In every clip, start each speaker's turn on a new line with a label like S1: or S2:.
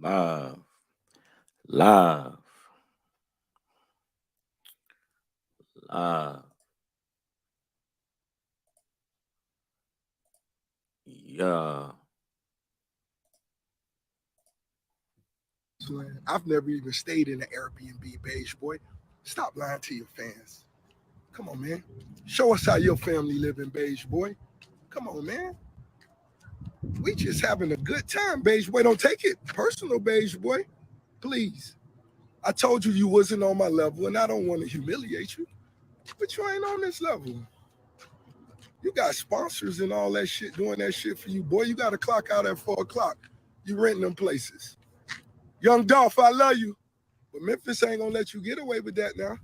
S1: Live, live, live. Yeah.
S2: I've never even stayed in an Airbnb, beige boy. Stop lying to your fans. Come on, man. Show us how your family living, beige boy. Come on, man. We just having a good time, beige boy. Don't take it personal, beige boy. Please. I told you you wasn't on my level, and I don't want to humiliate you, but you ain't on this level. You got sponsors and all that shit doing that shit for you, boy. You got to clock out at 4 o'clock. You renting them places. Young Dolph, I love you. But Memphis ain't gonna let you get away with that now.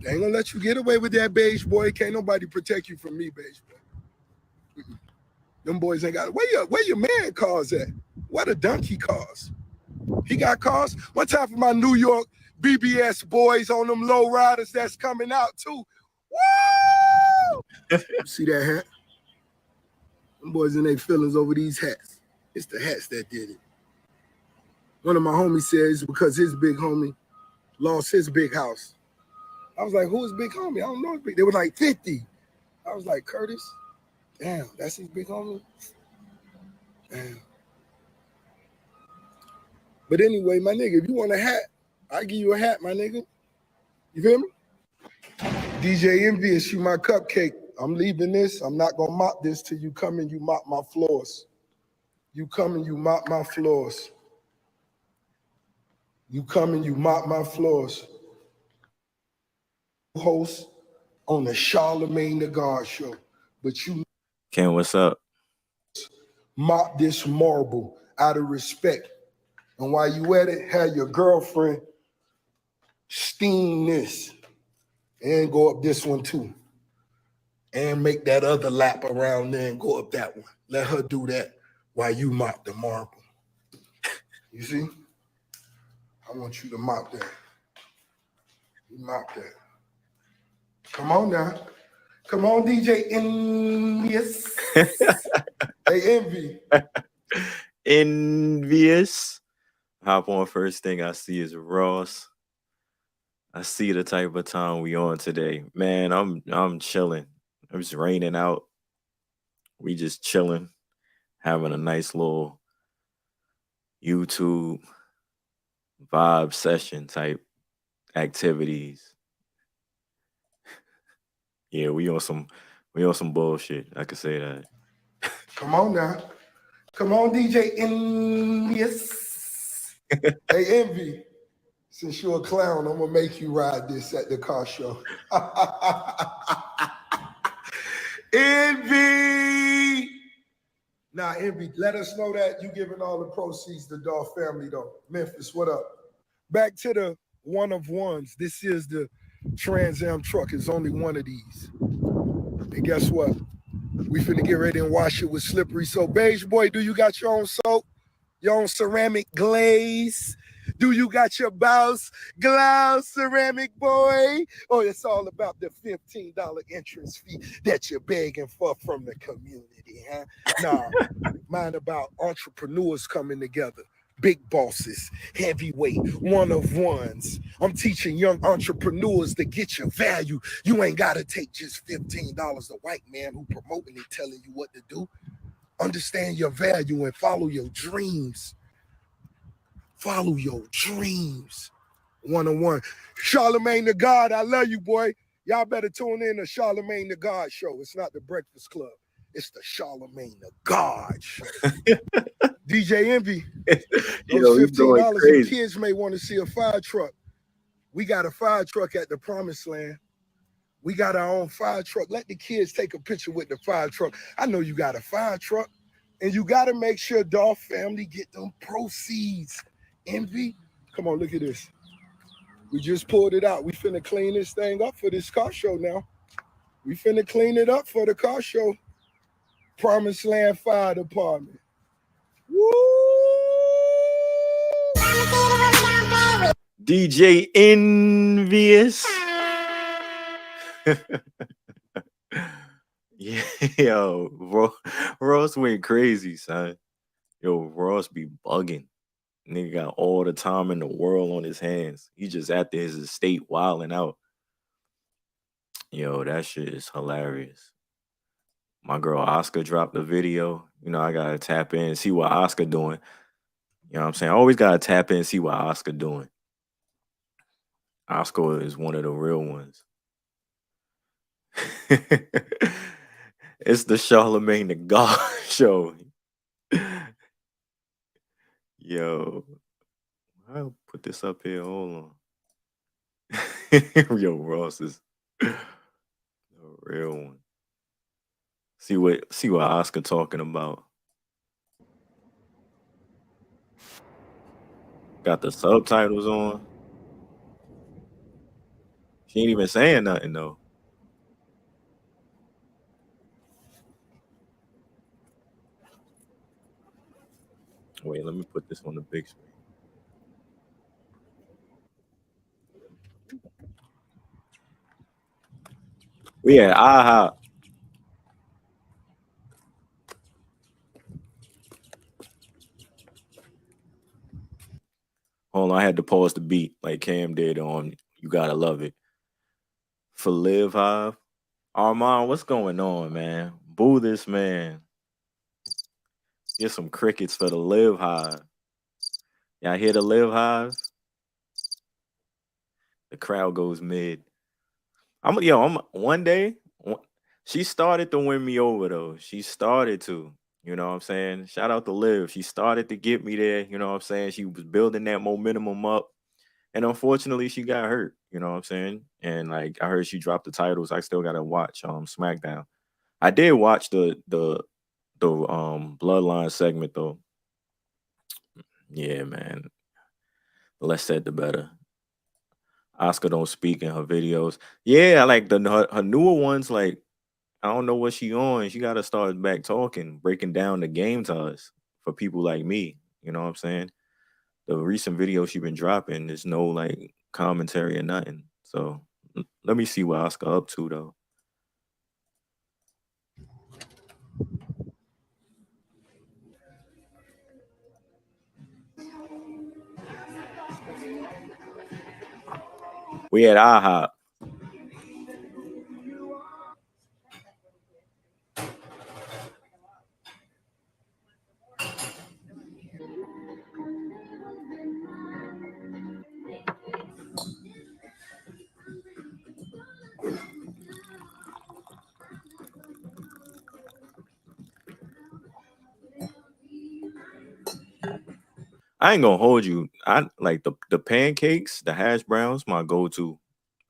S2: They ain't gonna let you get away with that, beige boy. Can't nobody protect you from me, beige boy. Them boys ain't got it. Where your man cars at? Where the donkey cars? He got cars? One time for my New York BBS boys on them low riders that's coming out too. Woo! See that hat? Them boys in their feelings over these hats. It's the hats that did it. One of my homies says because his big homie lost his big house. I was like, who's big homie? I don't know his big. They were like 50. I was like, Curtis? Damn, that's his big homie? Damn. But anyway, my nigga, if you want a hat, I give you a hat, my nigga. You feel me? DJ Envious, you my cupcake. I'm leaving this. I'm not gonna mop this till you come and you mop my floors. You come and you mop my floors. You come and you mop my floors. Host on the Charlemagne the God show. But you
S1: Ken, what's up?
S2: mop this marble out of respect. And while you at it, have your girlfriend steam this and go up this one too. And make that other lap around there and go up that one. Let her do that while you mop the marble. You see? I want you to mop that. You mop that. Come on now. Come on, DJ Envious. Hey, Envy.
S1: Envious. Hop on, first thing I see is Ross. I see the type of time we on today. Man, I'm chilling. It's raining out. We just chilling, having a nice little YouTube vibe session type activities. Yeah, we on some bullshit. I could say that.
S2: Come on now. Come on, DJ Envious. Hey, Envy. Since you're a clown, I'm gonna make you ride this at the car show. Envy. Now, Envy, let us know that you giving all the proceeds to Dolph family, though. Memphis, what up? Back to the one of ones. This is the Trans Am truck. It's only one of these. And guess what? We finna get ready and wash it with slippery soap. Beige boy, do you got your own soap? Your own ceramic glaze? Do you got your Bouse Glouse ceramic boy? Or it's all about the $15 entrance fee that you're begging for from the community, huh? Nah, mine about entrepreneurs coming together. Big bosses, heavyweight, one of ones. I'm teaching young entrepreneurs to get your value. You ain't got to take just $15. The white man who promoting it telling you what to do. Understand your value and follow your dreams. Follow your dreams. One-on-one. Charlemagne the God, I love you, boy. Y'all better tune in to Charlemagne the God show. It's not the Breakfast Club. It's the Charlemagne the God show. DJ Envy, those $15 you kids may want to see a fire truck. We got a fire truck at the Promised Land. We got our own fire truck. Let the kids take a picture with the fire truck. I know you got a fire truck. And you got to make sure Dolph family get them proceeds. Envy, come on, look at this. We just pulled it out. We finna clean this thing up for this car show now. We finna clean it up for the car show. Promised Land Fire Department. Woo!
S1: DJ Envious. Yeah, yo, Ross went crazy, son. Yo, Ross be bugging. Nigga got all the time in the world on his hands. He just at his estate wilding out. Yo, that shit is hilarious. My girl Oscar dropped a video. You know, I gotta tap in and see what Oscar doing. You know what I'm saying? I always gotta tap in and see what Oscar doing. Oscar is one of the real ones. It's the Charlemagne the God show. Yo, I'll put this up here. Hold on. Yo, Ross is a real one. See what Oscar talking about. Got the subtitles on. She ain't even saying nothing though. Wait, let me put this on the big screen. We had aha. Hold on, I had to pause the beat like Cam did on You Gotta Love It. For Live Hive. Armand, what's going on, man? Boo this man. Get some crickets for the Live Hive. Y'all hear the Live Hive? The crowd goes mid. I'm one day. She started to win me over though. She started to. You know what I'm saying? Shout out to Liv. She started to get me there. You know what I'm saying? She was building that momentum up. And unfortunately, she got hurt. You know what I'm saying? And like I heard she dropped the titles. I still gotta watch SmackDown. I did watch the Bloodline segment though. Yeah, man. The less said the better. Oscar don't speak in her videos. Yeah, I like her newer ones. Like I don't know what she on. She got to start back talking, breaking down the game to us for people like me. You know what I'm saying? The recent videos she been dropping, there's no like commentary or nothing. So let me see what Oscar up to though. We had IHOP. I ain't gonna hold you. I like the pancakes, the hash browns, my go-to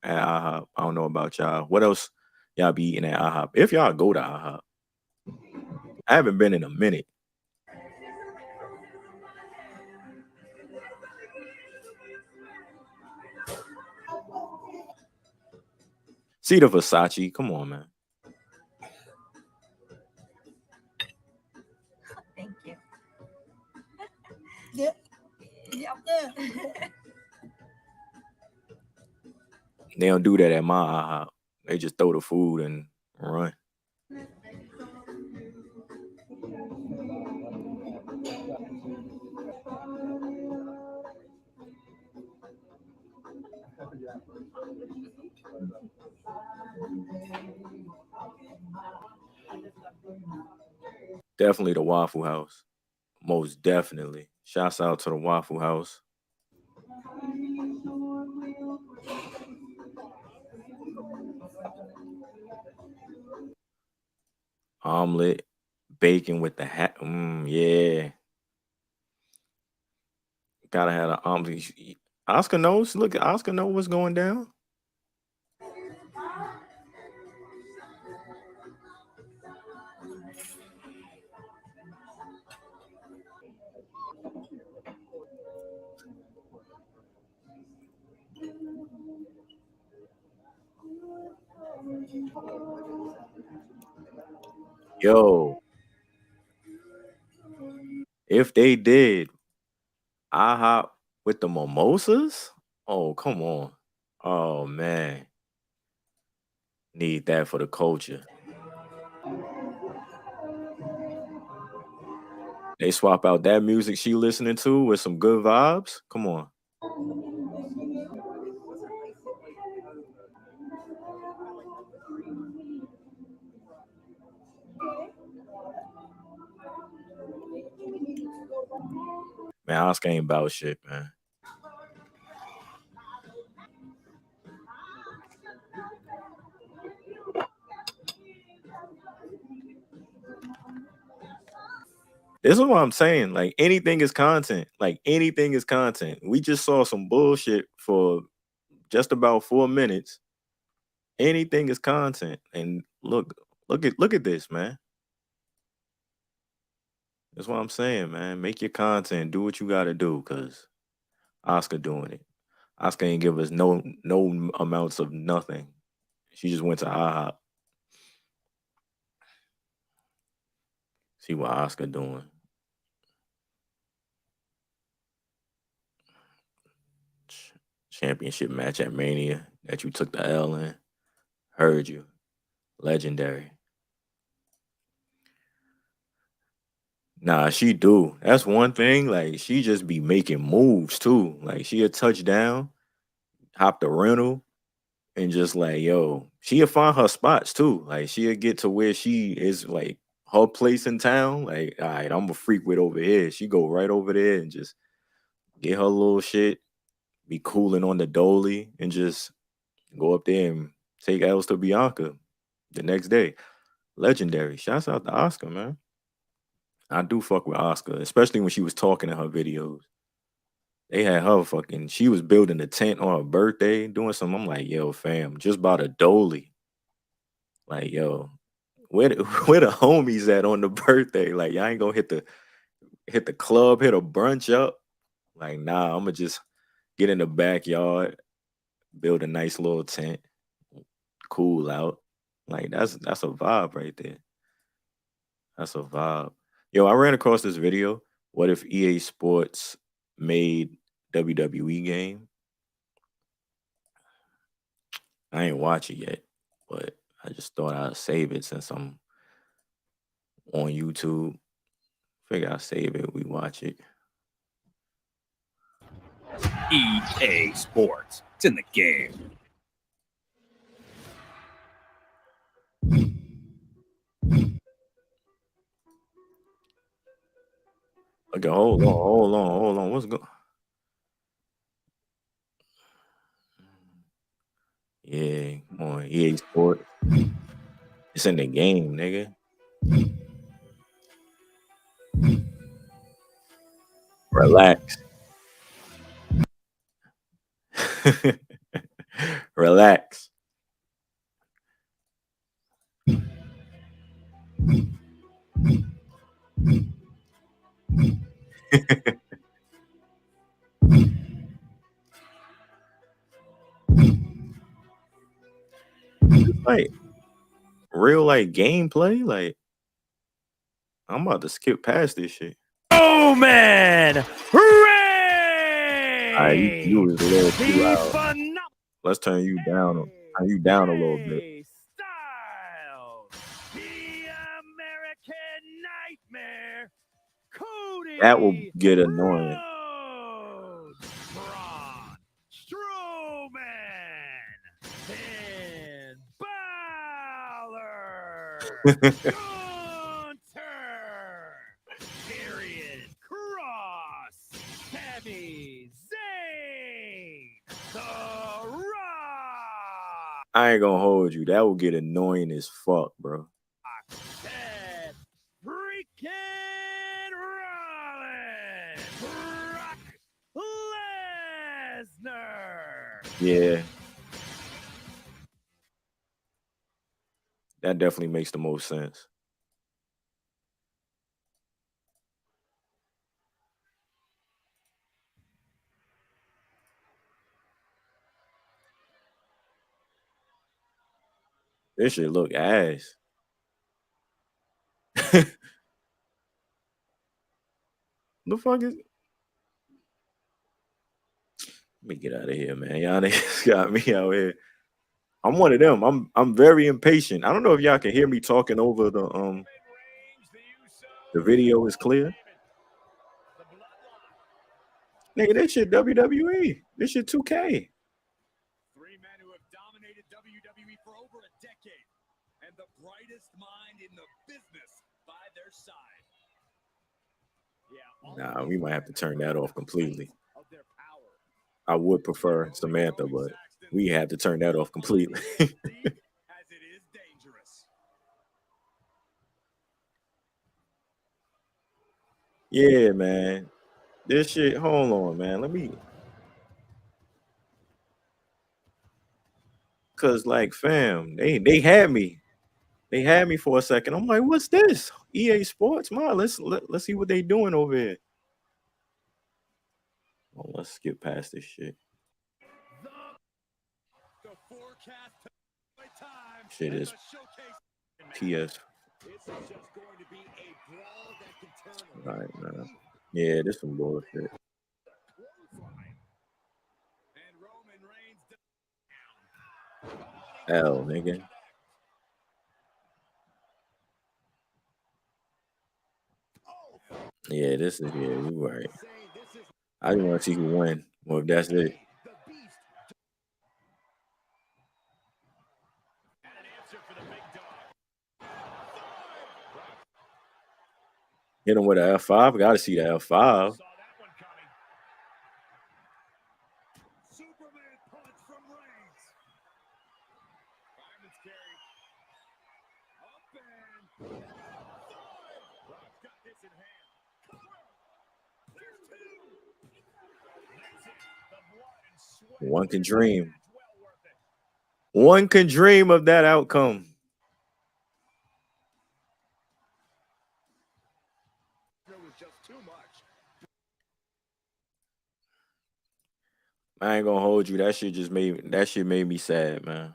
S1: at IHOP. I don't know about y'all. What else y'all be eating at IHOP? If y'all go to IHOP. I haven't been in a minute. See the Versace. Come on, man.
S3: Thank you.
S2: Yep.
S3: Yep.
S1: They don't do that at my IHOP. They just throw the food and run. Definitely the Waffle House. Most definitely. Shouts out to the Waffle House. Omelet, bacon with the hat. Yeah. Gotta have an omelet. Oscar knows. Look, Oscar know what's going down. Yo, if they did IHOP with the mimosas, oh come on. Oh man, need that for the culture. They swap out that music she listening to with some good vibes. Come on. Man, Asuka ain't about shit, man. This is what I'm saying. Like anything is content. Like anything is content. We just saw some bullshit for just about 4 minutes. Anything is content. And look at this, man. That's what I'm saying, man. Make your content. Do what you gotta do, cause Oscar doing it. Oscar ain't give us no amounts of nothing. She just went to IHOP. See what Oscar doing. Championship match at Mania that you took the L in. Heard you. Legendary. Nah, she do. That's one thing. Like she just be making moves too. Like she a touchdown, hop the rental, and just like yo, she'll find her spots too. Like she'll get to where she is like her place in town. Like, all right, I'm a freak with over here. She go right over there and just get her little shit, be cooling on the dolly, and just go up there and take L's to Bianca the next day. Legendary. Shouts out to Oscar, man. I do fuck with Oscar, especially when she was talking in her videos. They had her fucking. She was building a tent on her birthday, doing something. I'm like, yo, fam, just bought a dolly. Like, yo, where the, where the homies at on the birthday? Like, y'all ain't gonna hit the club, hit a brunch up. Like, nah, I'm gonna just get in the backyard, build a nice little tent, cool out. Like, that's a vibe right there. That's a vibe. Yo, I ran across this video. What if EA Sports made WWE game? I ain't watch it yet, but I just thought I'd save it since I'm on YouTube. Figure I'll save it. We watch it.
S3: EA Sports. It's in the game.
S1: Okay, hold on. What's going? Yeah, come on, EA Sports. It's in the game, nigga. Relax. Relax. It's like real like gameplay. Like I'm about to skip past this shit.
S3: Roman
S1: You was a little too loud.
S3: Reigns!
S1: Let's turn you down. Turn you down a little bit.
S3: Styles, the American Nightmare, Codie.
S1: That will get annoying.
S3: Braun Strowman, and Balor. Gunter, Karrion Kross, Sami Zayn, The Rock,
S1: I ain't gonna hold you. That will get annoying as fuck, bro.
S3: Seth freaking Rollins, Brock Lesnar.
S1: Yeah. That definitely makes the most sense. This shit look ass. The fuck is? Let me get out of here, man. Y'all niggas got me out here. I'm one of them. I'm very impatient. I don't know if y'all can hear me talking over the video is clear. Nigga, this shit WWE. This shit 2K.
S3: Three men who have dominated WWE for over a decade, and the brightest mind in the business by their side. Yeah,
S1: Nah, we might have to turn that off completely. I would prefer Samantha, but we have to turn that off completely.
S3: as it is dangerous.
S1: Yeah, man. This shit, hold on, man. Let me, cause like, fam, they had me. They had me for a second. I'm like, what's this? EA Sports, man. Let's see what they doing over here. Oh, let's skip past this shit.
S3: The forecast time.
S1: Shit is PS.
S3: This is just going to be a brawl that can turn
S1: All right, man. Yeah, this some bullshit.
S3: and Roman Reigns
S1: L, nigga. Yeah, this is, yeah, you right. I just want to see who win. Well, if that's it. Hit him with a F5. Gotta see the F5.
S3: Superman punch from Reigns. Fireman's carry. Up and Brock's got this in hand. Here's two. That's it. The blood and sweat.
S1: One can dream. One can dream of that outcome. I ain't gonna hold you. That shit made me sad, man.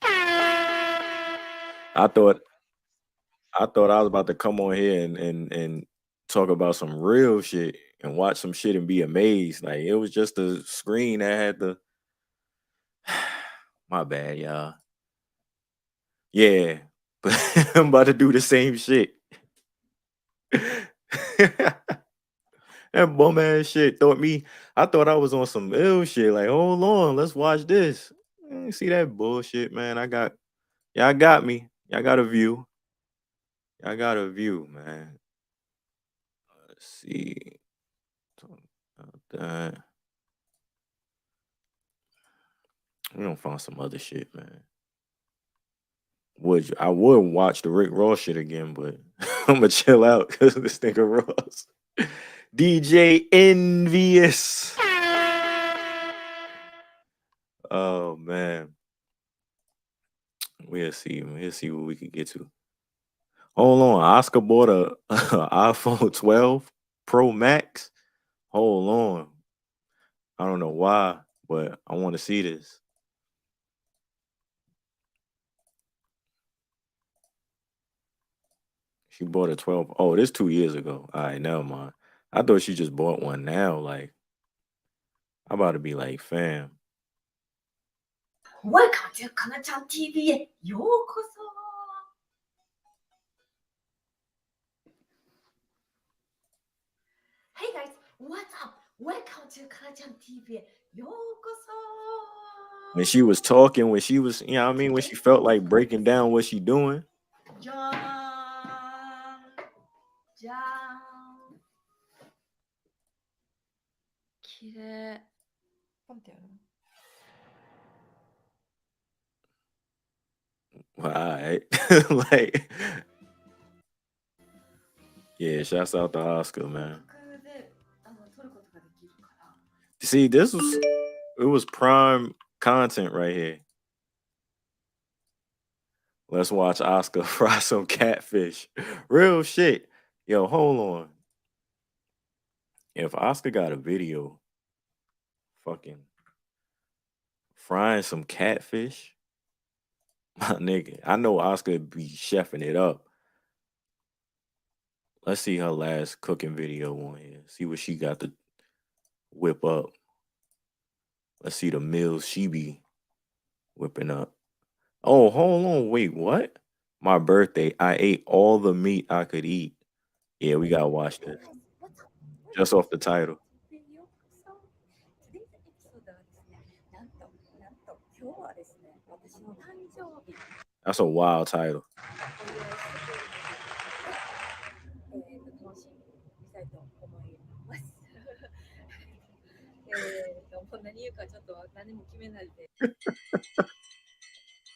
S1: I thought I was about to come on here and talk about some real shit and watch some shit and be amazed. Like it was just a screen that had the my bad, y'all. Yeah, but I'm about to do the same shit. That bum ass shit I thought I was on some ill shit. Like, hold on, let's watch this. See that bullshit, man. Y'all got me. Y'all got a view. Y'all got a view, man. Let's see. Talk about that. We don't find some other shit, man. I would watch the Rick Ross shit again, but I'm gonna chill out because this nigga Ross. DJ Envious. Oh man. We'll see. We'll see what we can get to. Hold on. Asuka bought a iPhone 12 Pro Max. Hold on. I don't know why, but I want to see this. She bought a 12. Oh, this 2 years ago. All right, never mind. I thought she just bought one now. Like, I'm about to be like, fam.
S4: Welcome to Kana-chan TV へようこそ。Hey guys, what's up? Welcome to Kana-chan TV へようこそ。
S1: When she was talking, when she was, you know what I mean? When she felt like breaking down what she doing.
S4: じゃーん。じゃーん。綺麗。ポンってやる。
S1: Well, all right. Like, yeah, shouts out to Oscar, man. See, it was prime content right here. Let's watch Oscar fry some catfish. Real shit. Yo, hold on. If Oscar got a video fucking frying some catfish, my nigga, I know Oscar be chefing it up. Let's see her last cooking video on here. See what she got to whip up. Let's see the meals she be whipping up. Oh, hold on. Wait, what? My birthday. I ate all the meat I could eat. Yeah, we gotta watch this. Just off the title.
S5: 私の誕生日
S1: That's a wild title.
S5: お祝いしてくれるので、楽しみにしたいと思います。もう何言うかちょっと何も決めないで。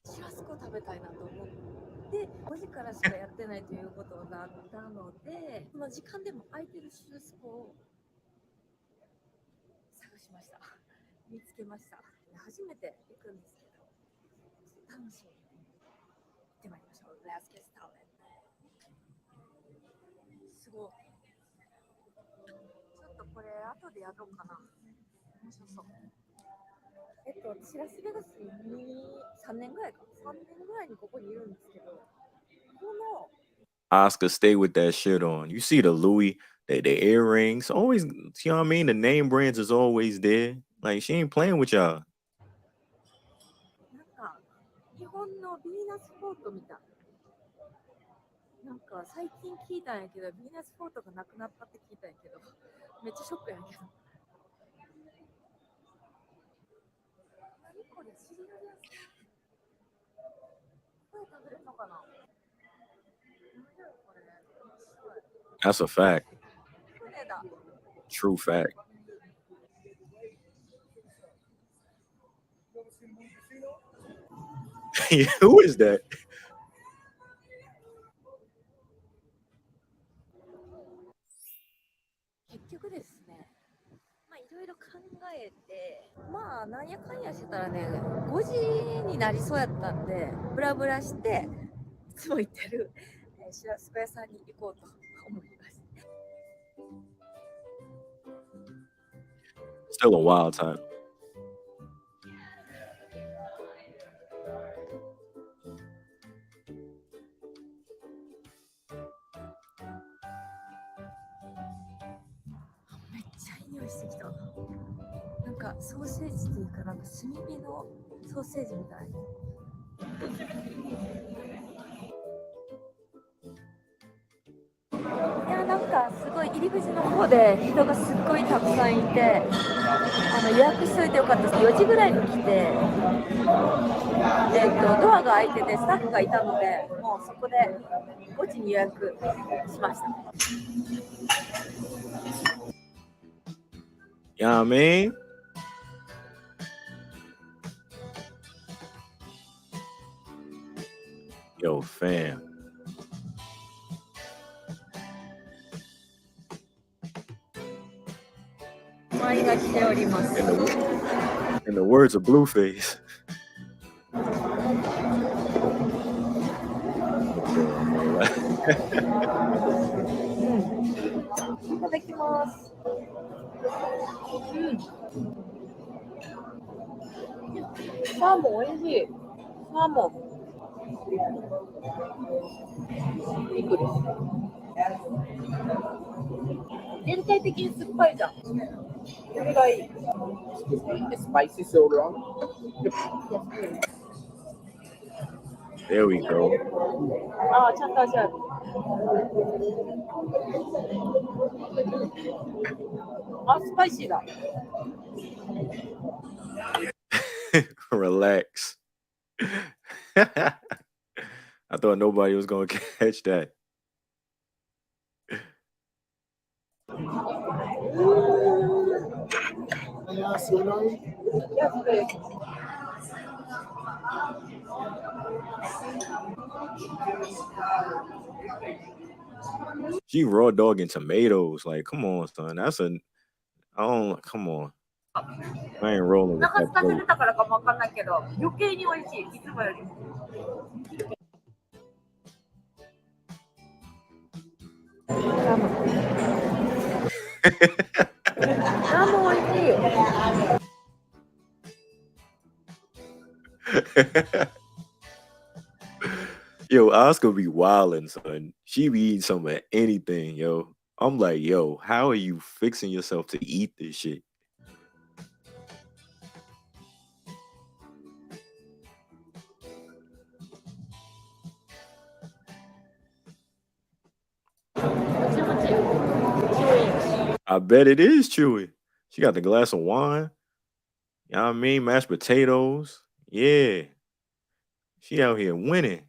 S5: シュラスコ食べたいなと思って5時からしかやってないということだったので、この時間でも空いてるシュラスコを探しました。見つけました。初めて行くんですけど、楽しみに行ってまいりましょう。Let's get started。すごい。ちょっとこれ後でやろうかな。面白そう。私ラスベガスに3年ぐらいか。3年ぐらいにここにいるんですけど、この
S1: Asuka, stay with that shit on. You see the Louis, the earrings, always, you know what I mean? The name brands is always there. Like, she ain't playing with y'all.
S5: なんか日本のヴィーナスフォートみたい。なんか最近聞いたんやけど、ヴィーナスフォートがなくなったって聞いたんやけど、めっちゃショックやんけど。何これ、シリアル屋さん。これ食べれるのかな。何だろこれ。面白い。
S1: That's a fact.
S5: 船だ。
S1: True fact. Who is that?
S5: 結局ですね、まあいろいろ考えて、まあなんやかんやしてたらね、5時になりそうやったんで、ブラブラして、いつも行ってるシュラスコ屋さんに行こうと思います。
S1: Still a wild title.
S5: めっちゃいい匂いしてきた。なんかソーセージというか、なんか炭火のソーセージみたい。いや、なんかすごい入り口の方で人がすっごいたくさんいて、予約しといてよかったです。4時ぐらいに来て、ドアが開いててスタッフがいたので、もうそこで5時に予約しました。
S1: You know what I mean? Yo, fam.
S5: 前が来ております。
S1: In the words of Blueface.
S5: いただきます。サーモンおいしい。サーモン。いくです。全体的に酸っぱいじゃん。これがいい。
S6: Spicy so wrong.
S1: There we go.
S5: ああ、ちゃんと味ある。あ、スパイシーだ。
S1: Relax. I thought nobody was going to catch that. She raw dogging tomatoes. Like, come on, son. That's a. I don't. Come on. I ain't rolling
S5: お
S1: with
S5: 腹
S1: that
S5: 空かせ
S1: plate.
S5: てたからかもわかんないけど、余計に美味しい。いつもよりも。ラーメン美味しい。
S1: Yo, Asuka be wildin', son. She be eating some of anything, yo. I'm like, yo, how are you fixing yourself to eat this shit?
S5: もちもち。chewy.
S1: I bet it is chewy. She got the glass of wine. You know what I mean? Mashed potatoes. Yeah. She out here winning.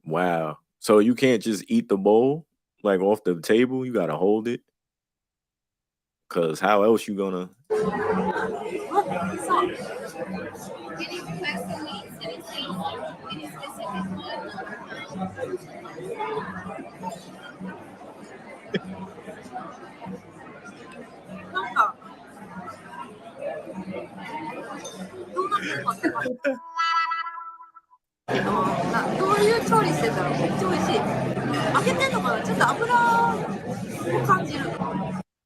S1: Wow. So you can't just eat the bowl like off the table. You gotta hold it. Cause how else you gonna?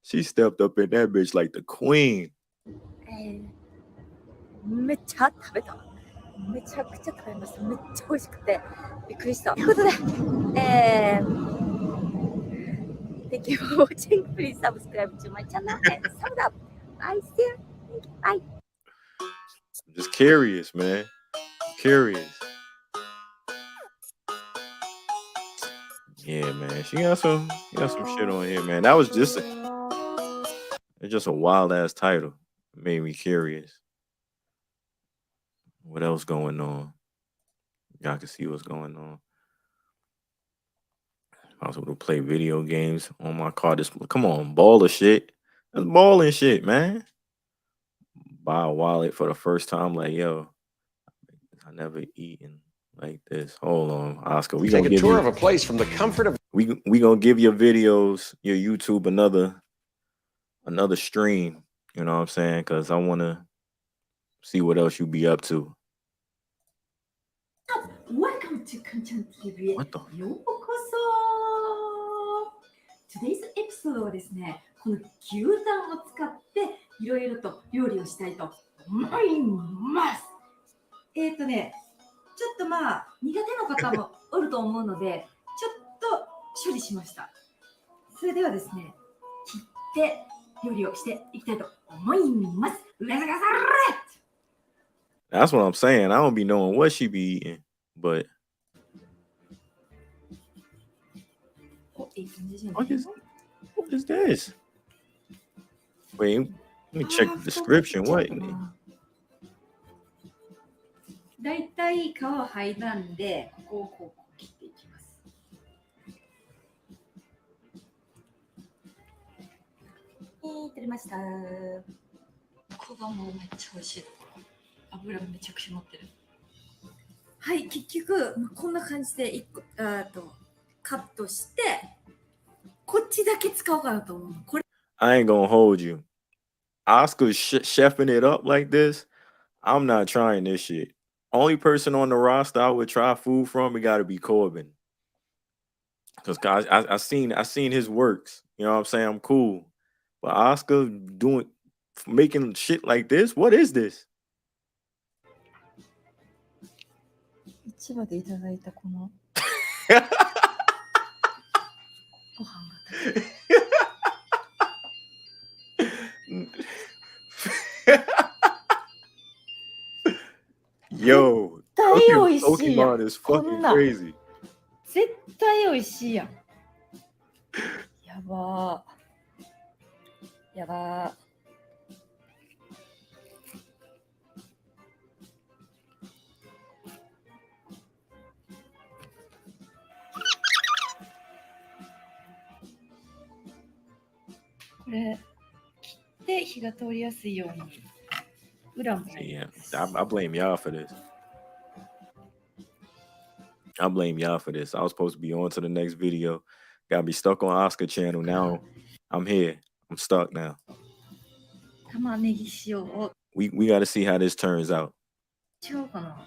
S1: She stepped up in that bitch like the queen.
S5: めっちゃ食べた。めちゃくちゃ食べました。めっちゃ美味しくてびっくりした。ということで、Thank you for watching. Please subscribe to my channel and thumbs up. I see you. Bye.
S1: I'm just curious, man. Curious. Yeah, man. She got some shit on here, man. That was just a wild ass title. It made me curious. What else going on? Y'all can see what's going on. I was able to play video games on my car. Come on, baller shit. That's balling shit, man. Buy a wallet for the first time. Like, yo, I never eaten like this. Hold on, Oscar. We
S7: Take
S1: gonna
S7: a
S1: give
S7: tour
S1: you
S7: of a place from the comfort of.
S1: we gonna give your videos, your YouTube another stream. You know what I'm saying? Because I wanna see what else you be up to.
S4: Welcome to Content TV.
S1: What the?
S4: ようこそ Today's episode はですね、この牛タンを使っていろいろと料理をしたいと思います。ちょっとまあ苦手な方もおると思うので、ちょっと処理しました。それではですね、切って料理をしていきたいと思います。Let's get
S1: That's what I'm saying. I don't be knowing what she be eating, but what is this? Wait, let me check the description. What?
S4: だいたい皮剥いだんで、ここをこう切っていきます。取れました。ここがもうめっちゃ美味しいところ。油めちゃくちゃ乗ってる。はい、結局こんな感じでカットして、こっちだけ使おうかなと思う。これ
S1: I ain't gonna hold you. Oscar's chefing it up like this. I'm not trying this shit. Only person on the roster I would try food from, it gotta be Corbin. Cause I seen his works. You know what I'm saying? I'm cool. But Oscar making shit like this? What is this?
S4: 市場でいただいたこのご飯が食べる。
S1: Yo,
S4: 絶対美味しいやん。
S1: Pokemon is
S4: こ
S1: fucking
S4: んな
S1: crazy.
S4: 絶対美味しいやん。やばー。やばー。これ切って火が通りやすいように裏もやり
S1: Yeah,
S4: ます。
S1: I blame y'all for this. I blame y'all for this. I was supposed to be on to the next video. Got me stuck on Oscar channel. Now I'm here. I'm stuck now.
S4: 玉ねぎ塩を
S1: We got to see how this turns out.
S4: しようかな。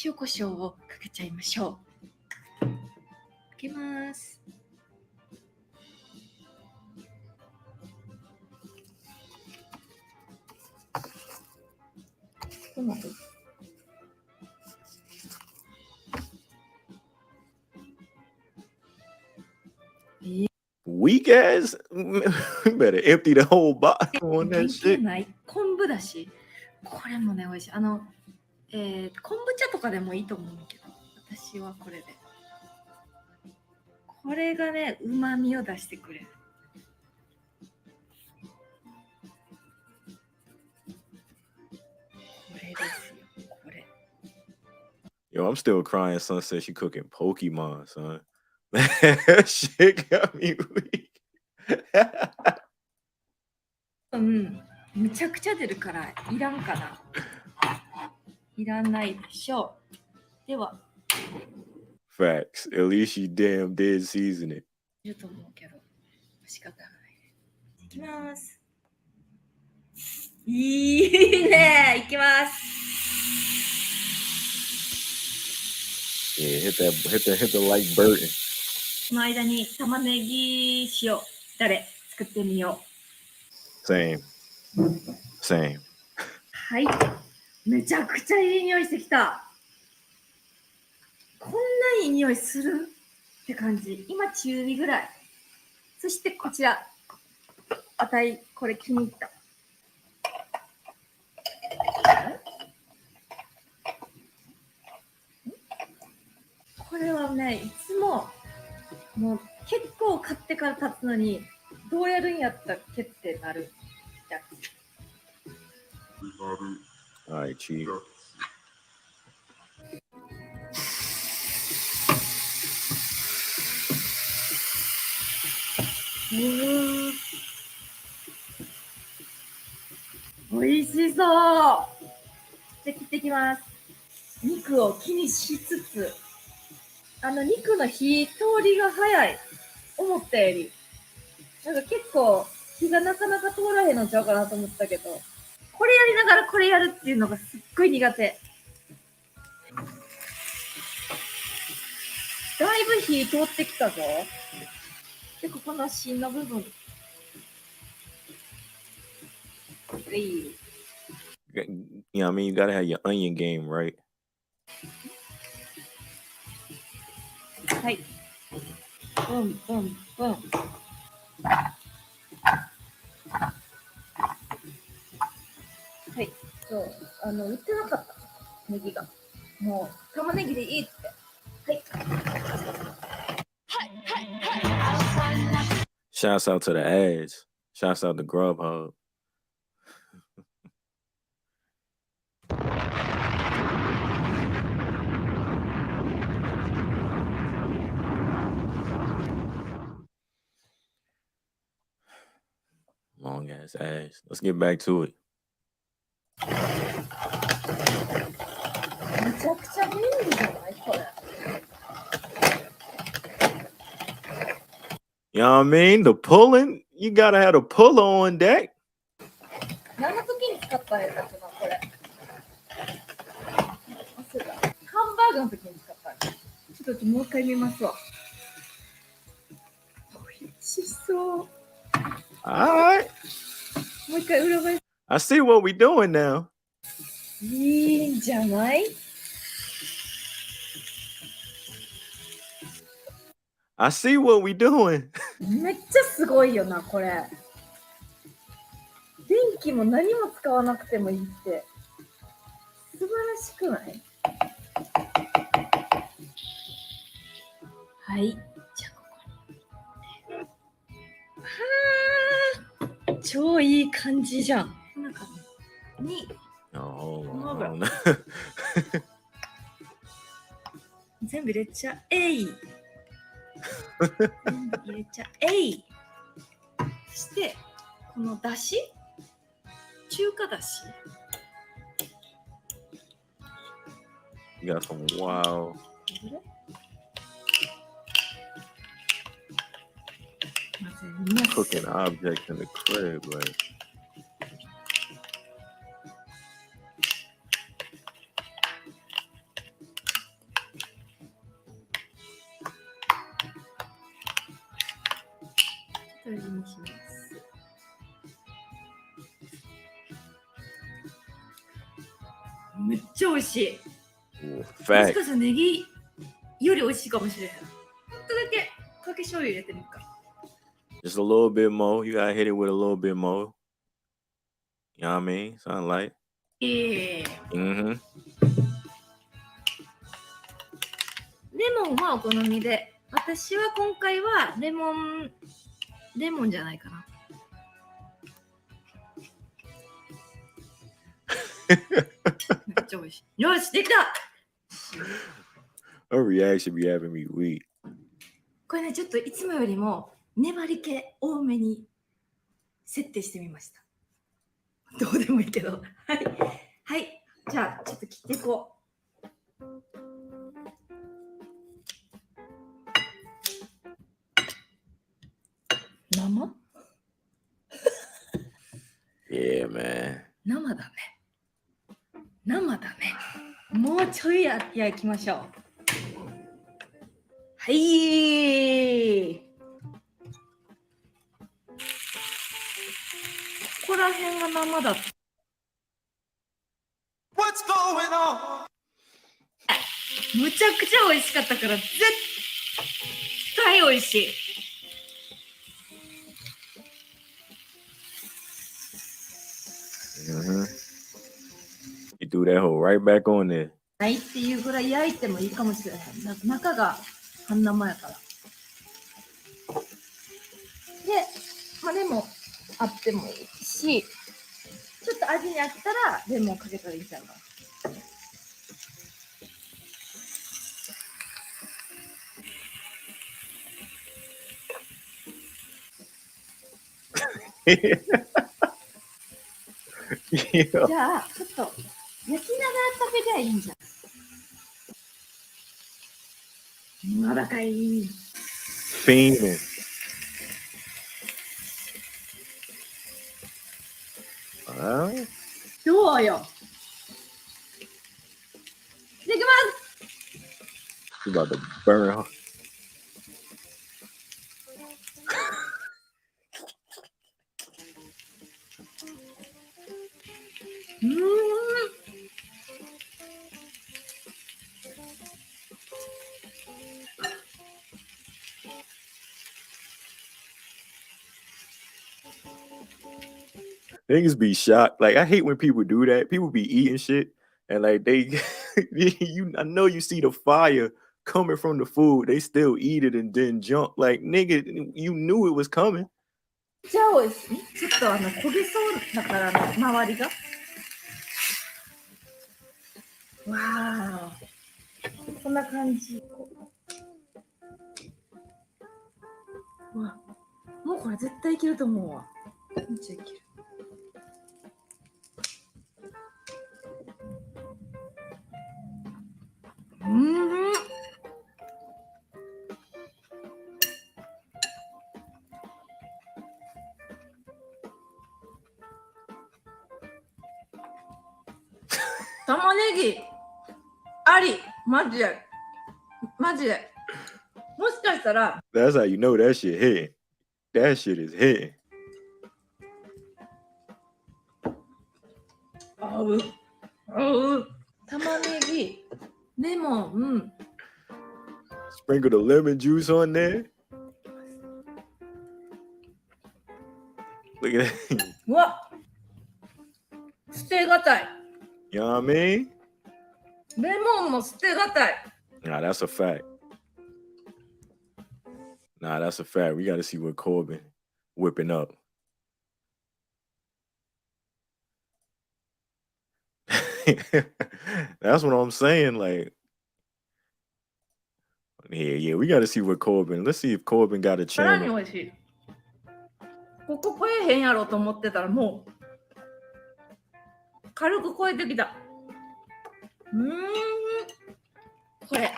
S4: 塩コショウをかけちゃいましょう。かけます。トマト。
S1: Weak ass. We better empty the whole bottle on
S4: 関
S1: that
S4: 係
S1: shit.
S4: ない昆布だし、これもね美味しい。
S5: 昆布茶とかでもいいと思うけど、私はこれで。これがね、旨味を出してくれる。これですよ、これ。
S1: Yo, I'm still crying. Son said she cooking Pokemon, son. That shit got me weak.
S5: めちゃくちゃ出るからいらんかな。いらないでしょう。では、
S1: Facts. At least she damn did season it.
S5: いると思うけど、仕方ない。いきます。いいね、いきます。
S1: Yeah, hit the like button.
S5: この間に玉ねぎ塩だれ作ってみよう。
S1: Same.
S5: はい、めちゃくちゃいい匂いしてきた。こんないい匂いするって感じ。今中火ぐらい。そしてこちら、あたいこれ気に入った。これはね、いつももう結構買ってから経つのに、どうやるんやったっけってなるやつ。
S1: All right, Chief.
S5: おいしそう。じゃあ切ってきます。肉を気にしつつ、肉の火通りが早い。思ったより。なんか結構火がなかなか通らへんのちゃうかなと思ったけど、これやりながらこれやるっていうのがすっごい苦手。だいぶ火通ってきたぞ。で、ここの芯の部分。
S1: You know what I mean? You gotta have your onion game, right?
S5: はい。ブンブンブン。はい。そう、売ってなかった。ネギが。もう、玉ねぎでいいって。はい。
S1: Shouts out to the ads. Shouts out to Grubhub. Long ass ass. Let's get back to it.
S5: めちゃくちゃ便利じゃないこれ。
S1: You know what I mean? The pulling, you gotta have a puller on deck.
S5: 何の時に使ったんやったっけな、これ。忘れた。ハンバーグの時に使ったんや。ちょっともう一回見ますわ。美味しそう。
S1: Alright.
S5: もう一回裏返す。
S1: I see what we doing now.
S5: いいんじゃない？
S1: I see what we doing.
S5: めっちゃすごいよな、これ。電気も何も使わなくてもいいって。素晴らしくない？はい。じゃあここに。はあ、超いい感じじゃん。中に
S1: Oh,
S5: Hold on.
S1: no.
S5: 全部入れちゃえい。全部入れちゃえい。そしてこのだし、中華だし。
S1: You got some wild. Cooking objects in the crib, like.
S5: めっちゃ美味しい。
S1: Ooh,
S5: もし
S1: fact.
S5: かしたらネギより美味しいかもしれへん。ちょっとだけかけ醤油入れてみるか。
S1: Just a little bit more. You gotta hit it with a little bit more. You know what I mean? Something like.
S5: Mm-hmm. モンはお好みで、私は今回はレモンじゃないかな。めっちゃ美味しい。よし、できた。
S1: Her reaction be having me weak.
S5: これね、ちょっといつもよりも粘り気多めに設定してみました。どうでもいいけど。はい。はい。じゃあ、ちょっと切っていこう。生
S1: Yeah, man.
S5: 生だね。生だね。もうちょい焼きましょう。はい。ここら辺が生だった。
S3: What's going on?
S5: むちゃくちゃ美味しかったから絶対美味しい。
S1: You threw that hole right back on there.
S5: ないっていうぐらい焼いてもいいかもしれない。中が半生やから。で、まあ、レモンあってもいいし、ちょっと味に飽きたらレモンかけたらいいんちゃうかな。
S1: Yeah.
S5: じゃあ、ちょっと焼きながら食べりゃいいんじゃん。まだかい。
S1: Fiending.
S5: どうよ。できます。
S1: You about to burn her. Niggas be shocked. Like, I hate when people do that. People be eating shit and like they I know you see the fire coming from the food, they still eat it and then jump. Like, nigga, you knew it was coming.
S5: じゃあ美味しい。ちょっと焦げそうだから周りが。わあ。こんな感じ。うわ、もうこれ絶対いけると思うわ。めっちゃいける。玉ねぎあり、マジで。もしかしたら
S1: That's how you know that shit hitting. That shit is hitting.
S5: 合う。玉ねぎ、レモン、
S1: Sprinkle the lemon juice on there. Look at that.
S5: うわ、捨てがたい。
S1: You know what I mean?
S5: レモンも捨てがたい。
S1: Nah, that's a fact. Nah, that's a fact. We got to see what Corbin whipping up. That's what I'm saying. Like, yeah, we got to see what Corbin. Let's see if Corbin got a
S5: さらに
S1: channel.
S5: 美味しい。ここ超えへんやろと思ってたらもう軽く超えてきた。これ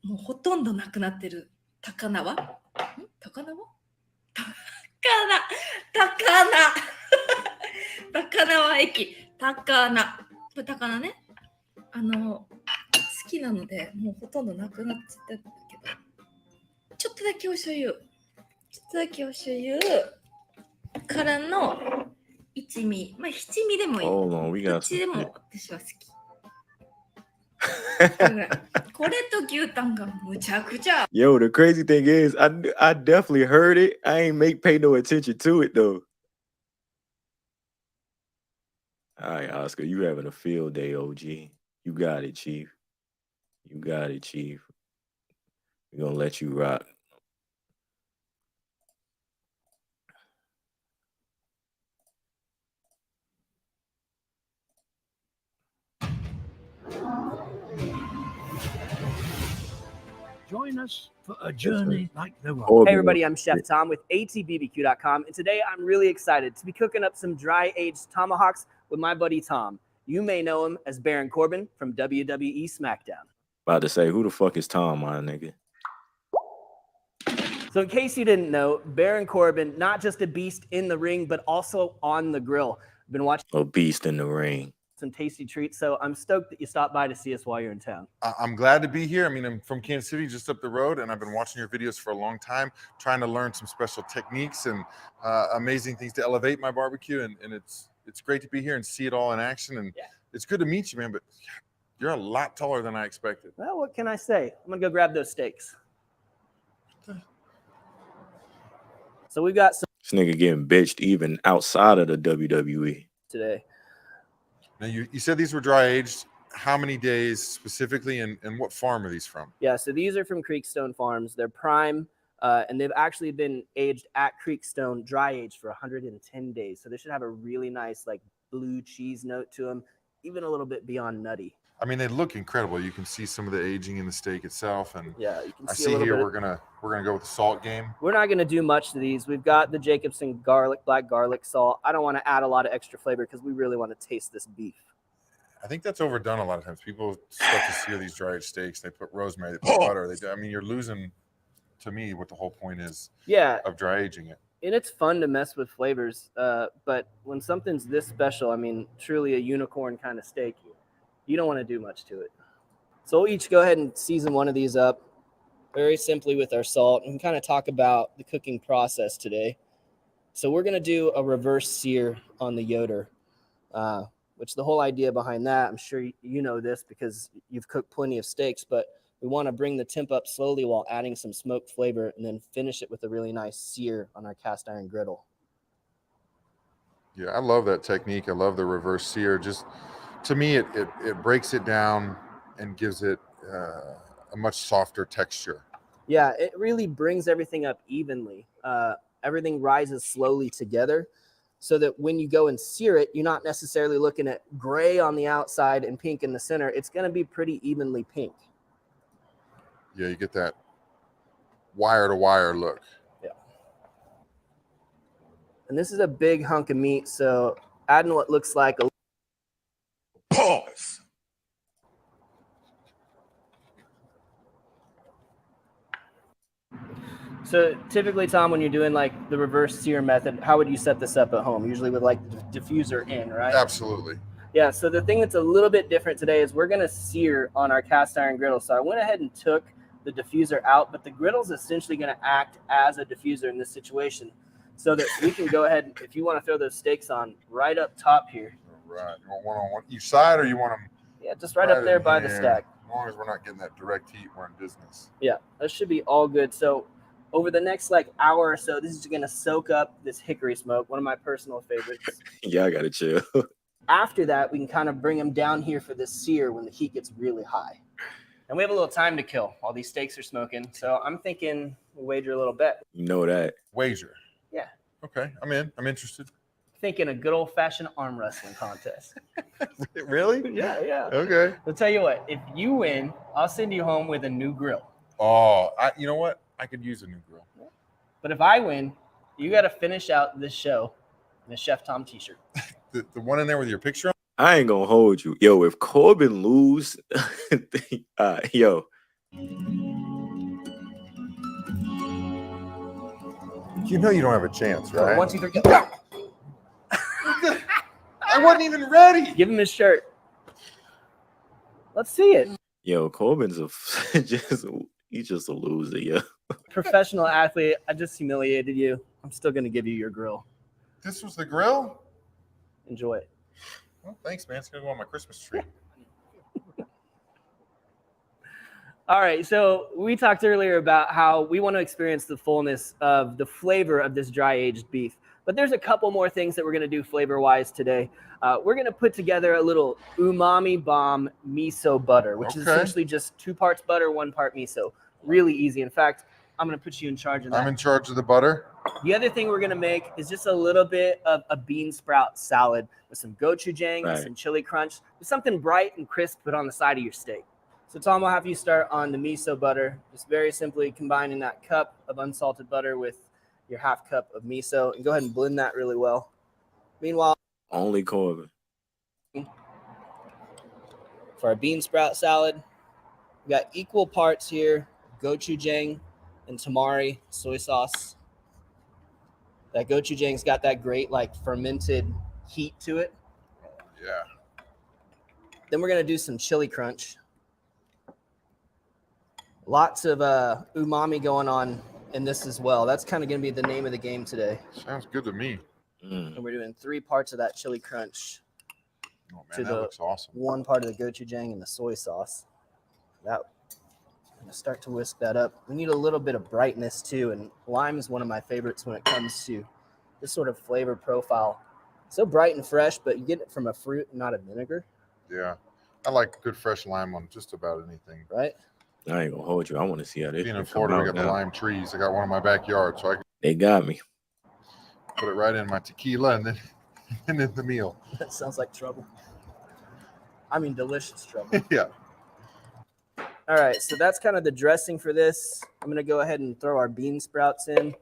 S5: もうほとんどなくなってる高菜は高菜は駅高菜。これ高菜ね。好きなのでもうほとんどなくなっちゃったんだけど、ちょっとだけお醤油からの一味、まあ七味でもいい。
S1: Hold on, we
S5: ど
S1: got
S5: っちで
S1: some
S5: も私は好き。これと牛タンがむちゃくちゃ。
S1: Yo, the crazy thing is, I definitely heard it. I ain't pay no attention to it though. All right, Oscar, you having a field day, OG. You got it, Chief. We're gonna let you rock.
S7: Join us for a journey like no other.
S1: Corbin
S8: Hey everybody, I'm
S1: was-
S8: Chef Tom with atbbq.com, and today I'm really excited to be cooking up some dry-aged tomahawks with my buddy Tom. You may know him as Baron Corbin from WWE SmackDown.
S1: About to say, who the fuck is Tom, my nigga?
S8: So in case you didn't know, Baron Corbin, not just a beast in the ring, but also on the grill. I've been watching
S1: A beast in the ring.
S8: some tasty treats, so I'm stoked that you stopped by to see us while you're in town.
S9: I'm glad to be here. I mean, I'm from Kansas City, just up the road, and I've been watching your videos for a long time, trying to learn some special techniques and amazing things to elevate my barbecue. And it's great to be here and see it all in action. And it's good to meet you, man. But you're a lot taller than I expected.
S8: Well, what can I say? I'm gonna go grab those steaks. So we've got some
S1: This nigga getting bitched even outside of the WWE.
S8: today.
S9: Now, you said these were dry aged. How many days specifically, and what farm are these from?
S8: Yeah, so these are from Creekstone Farms. They're prime, and they've actually been aged at Creekstone, dry aged for 110 days. So they should have a really nice, like, blue cheese note to them, even a little bit beyond nutty.
S9: I mean, they look incredible. You can see some of the aging in the steak itself, and
S8: Yeah, you can
S9: I
S8: see,
S9: see
S8: a little
S9: here
S8: bit.
S9: we're gonna go with the salt game.
S8: We're not gonna do much to these. We've got the Jacobson black garlic salt. I don't want to add a lot of extra flavor because we really want to taste this beef.
S9: I think that's overdone a lot of times. People start to sear these dry aged steaks. They put rosemary, they put butter. I mean, you're losing, to me, what the whole point is
S8: Yeah,
S9: of dry aging it.
S8: and it's fun to mess with flavors. But when something's this special, I mean, truly a unicorn kind of steak, you don't want to do much to it. So we'll each go ahead and season one of these up very simply with our salt and kind of talk about the cooking process today. So we're going to do a reverse sear on the Yoder, which the whole idea behind that, I'm sure you know this because you've cooked plenty of steaks, but we want to bring the temp up slowly while adding some smoked flavor and then finish it with a really nice sear on our cast iron griddle.
S9: Yeah, I love that technique. I love the reverse sear. Just to me, it breaks it down and gives it a much softer texture.
S8: Yeah, it really brings everything up evenly. Everything rises slowly together so that when you go and sear it, you're not necessarily looking at gray on the outside and pink in the center. It's going to be pretty evenly pink.
S9: Yeah, you get that wire to wire look.
S8: Yeah. And this is a big hunk of meat, so adding what looks like a
S3: Pause.
S8: So typically, Tom, when you're doing like the reverse sear method, how would you set this up at home? Usually with like the diffuser in, right?
S9: Absolutely.
S8: Yeah, so the thing that's a little bit different today is we're going to sear on our cast iron griddle. So I went ahead and took the diffuser out, but the griddle is essentially going to act as a diffuser in this situation so that we can go ahead, if you want to throw those steaks on right up top here.
S9: All right. You want one on one each side, or you want them
S8: Yeah, just right up there
S9: in
S8: by the
S9: here?
S8: stack.
S9: As long as we're not getting that direct heat, we're in business.
S8: Yeah, that should be all good. So over the next like hour or so, this is going to soak up this hickory smoke, one of my personal favorites.
S1: Yeah, I gotta chill.
S8: After that, we can kind of bring them down here for this sear when the heat gets really high. And we have a little time to kill while these steaks are smoking. So I'm thinking we'll wager a little bet.
S1: You know that.
S9: Wager.
S8: Yeah.
S9: Okay, I'm in. I'm interested.
S8: Thinking a good old-fashioned arm wrestling contest.
S9: Really?
S8: Yeah.
S9: Okay.
S8: I'll tell you what, if you win, I'll send you home with a new grill.
S9: Oh, you know what? I could use a new grill.
S8: But if I win, you got to finish out this show in a Chef Tom t-shirt.
S9: The one in there with your picture on?
S1: I ain't gonna hold you. Yo, if Corbin lose, yo,
S9: You know you don't have a chance, right?
S8: 1, 2, 3, go.
S9: I wasn't even ready.
S8: Give him his shirt. Let's see it.
S1: yo, Corbin's he's just a loser, yo.
S8: Professional athlete, I just humiliated you. I'm still going to give you your grill.
S9: This was the grill?
S8: Enjoy it.
S9: Well, thanks, man. It's going to go on my Christmas tree.
S8: All right, so we talked earlier about how we want to experience the fullness of the flavor of this dry aged beef. But there's a couple more things that we're going to do flavor-wise today. We're going to put together a little umami bomb miso butter, which is
S9: Okay.
S8: essentially just 2 parts butter, 1 part miso. Really easy. In fact, I'm going to put you in charge of that.
S9: I'm in charge of the butter.
S8: The other thing we're going to make is just a little bit of a bean sprout salad with some gochujang,
S1: Right.
S8: some chili crunch, with something bright and crisp put on the side of your steak. So, Tom, I'll have you start on the miso butter, just very simply combining that cup of unsalted butter with your half cup of miso, and go ahead and blend that really well. Meanwhile,
S1: Only Corbin.
S8: for our bean sprout salad, we got equal parts here, gochujang and tamari soy sauce. That gochujang's got that great like fermented heat to it.
S9: Yeah.
S8: Then we're gonna do some chili crunch. Lots of umami going on in this as well. That's kind of gonna be the name of the game today.
S9: Sounds good to me.
S8: And we're doing 3 parts of that chili crunch.
S9: Oh man,
S8: To
S9: that
S8: the
S9: looks awesome.
S8: 1 part of the gochujang and the soy sauce. That I'm gonna start to whisk that up. We need a little bit of brightness too, and lime is one of my favorites when it comes to this sort of flavor profile. So bright and fresh, but you get it from a fruit, not a vinegar.
S9: Yeah. I like good fresh lime on just about anything.
S8: Right?
S1: I ain't gonna hold you. I want to see how this.
S9: Being in
S1: shit come
S9: Florida, we
S1: out
S9: got the
S1: now.
S9: lime trees. I got one in my backyard, so I can
S1: They got me.
S9: put it right in my tequila and then and in the meal.
S8: That sounds like trouble. I mean, delicious trouble.
S9: Yeah.
S8: All right, so that's kind of the dressing for this. I'm going to go ahead and throw our bean sprouts in,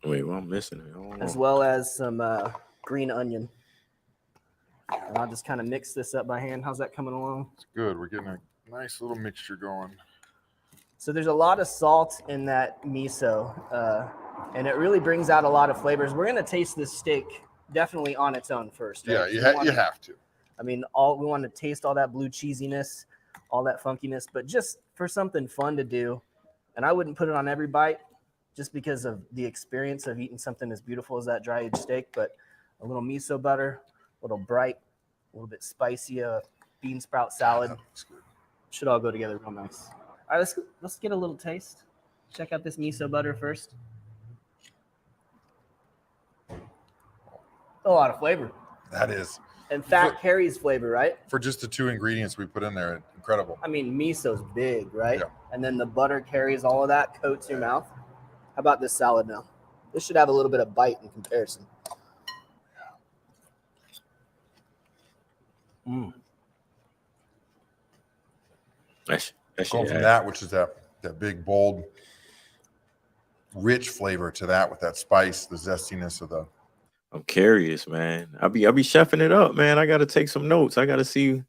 S1: Wait, well, I'm missing it. I don't
S8: as
S1: know.
S8: well as some green onion. And I'll just kind of mix this up by hand. How's that coming along?
S9: It's good. We're getting a nice little mixture going.
S8: So there's a lot of salt in that miso, and it really brings out a lot of flavors. We're going to taste this steak definitely on its own first. Right?
S9: Yeah, you have to.
S8: I mean, we want to taste all that blue cheesiness, all that funkiness, but just for something fun to do. And I wouldn't put it on every bite just because of the experience of eating something as beautiful as that dry aged steak, but a little miso butter, a little bright, a little bit spicy bean sprout salad.
S9: That looks good.
S8: Should all go together real nice. All right, let's get a little taste. Check out this miso butter first. A lot of flavor.
S9: That is.
S8: And fat carries flavor, right?
S9: For just the 2 ingredients we put in there, incredible.
S8: I mean, miso's big, right?
S9: Yeah.
S8: And then the butter carries all of that, coats your mouth. How about this salad now? This should have a little bit of bite in comparison.
S1: That
S9: Going
S1: shit,
S9: from that, which is that big, bold, rich flavor to that with that spice, the zestiness of the.
S1: I'm curious, man. I'll be chefing it up, man. I gotta take some notes. I gotta see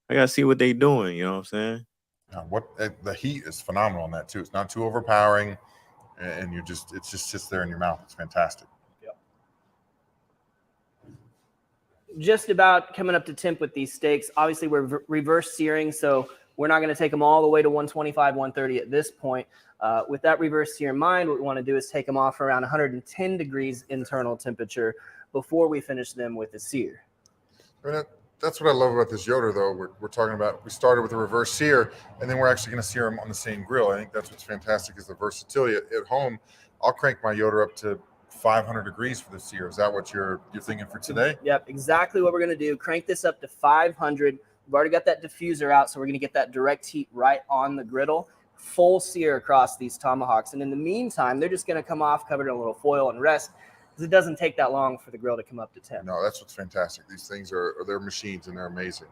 S1: what they doing. You know what I'm saying?
S9: The heat is phenomenal on that too. It's not too overpowering, and it just sits there in your mouth. It's fantastic.
S8: Yep. Just about coming up to temp with these steaks. Obviously, we're reverse searing, so we're not going to take them all the way to 125, 130 at this point. With that reverse sear in mind, what we want to do is take them off around 110 degrees internal temperature before we finish them with the sear.
S9: I mean, that's what I love about this Yoder, though. We're talking about, we started with a reverse sear, and then we're actually going to sear them on the same grill. I think that's what's fantastic is the versatility. At home, I'll crank my Yoder up to 500 degrees for the sear. Is that what you're thinking for today?
S8: Yep, exactly what we're going to do. Crank this up to 500. We've already got that diffuser out, so we're going to get that direct heat right on the griddle. Full sear across these tomahawks. And in the meantime, they're just going to come off covered in a little foil and rest, because it doesn't take that long for the grill to come up to temp.
S9: No, that's what's fantastic. These things they're machines, and they're amazing.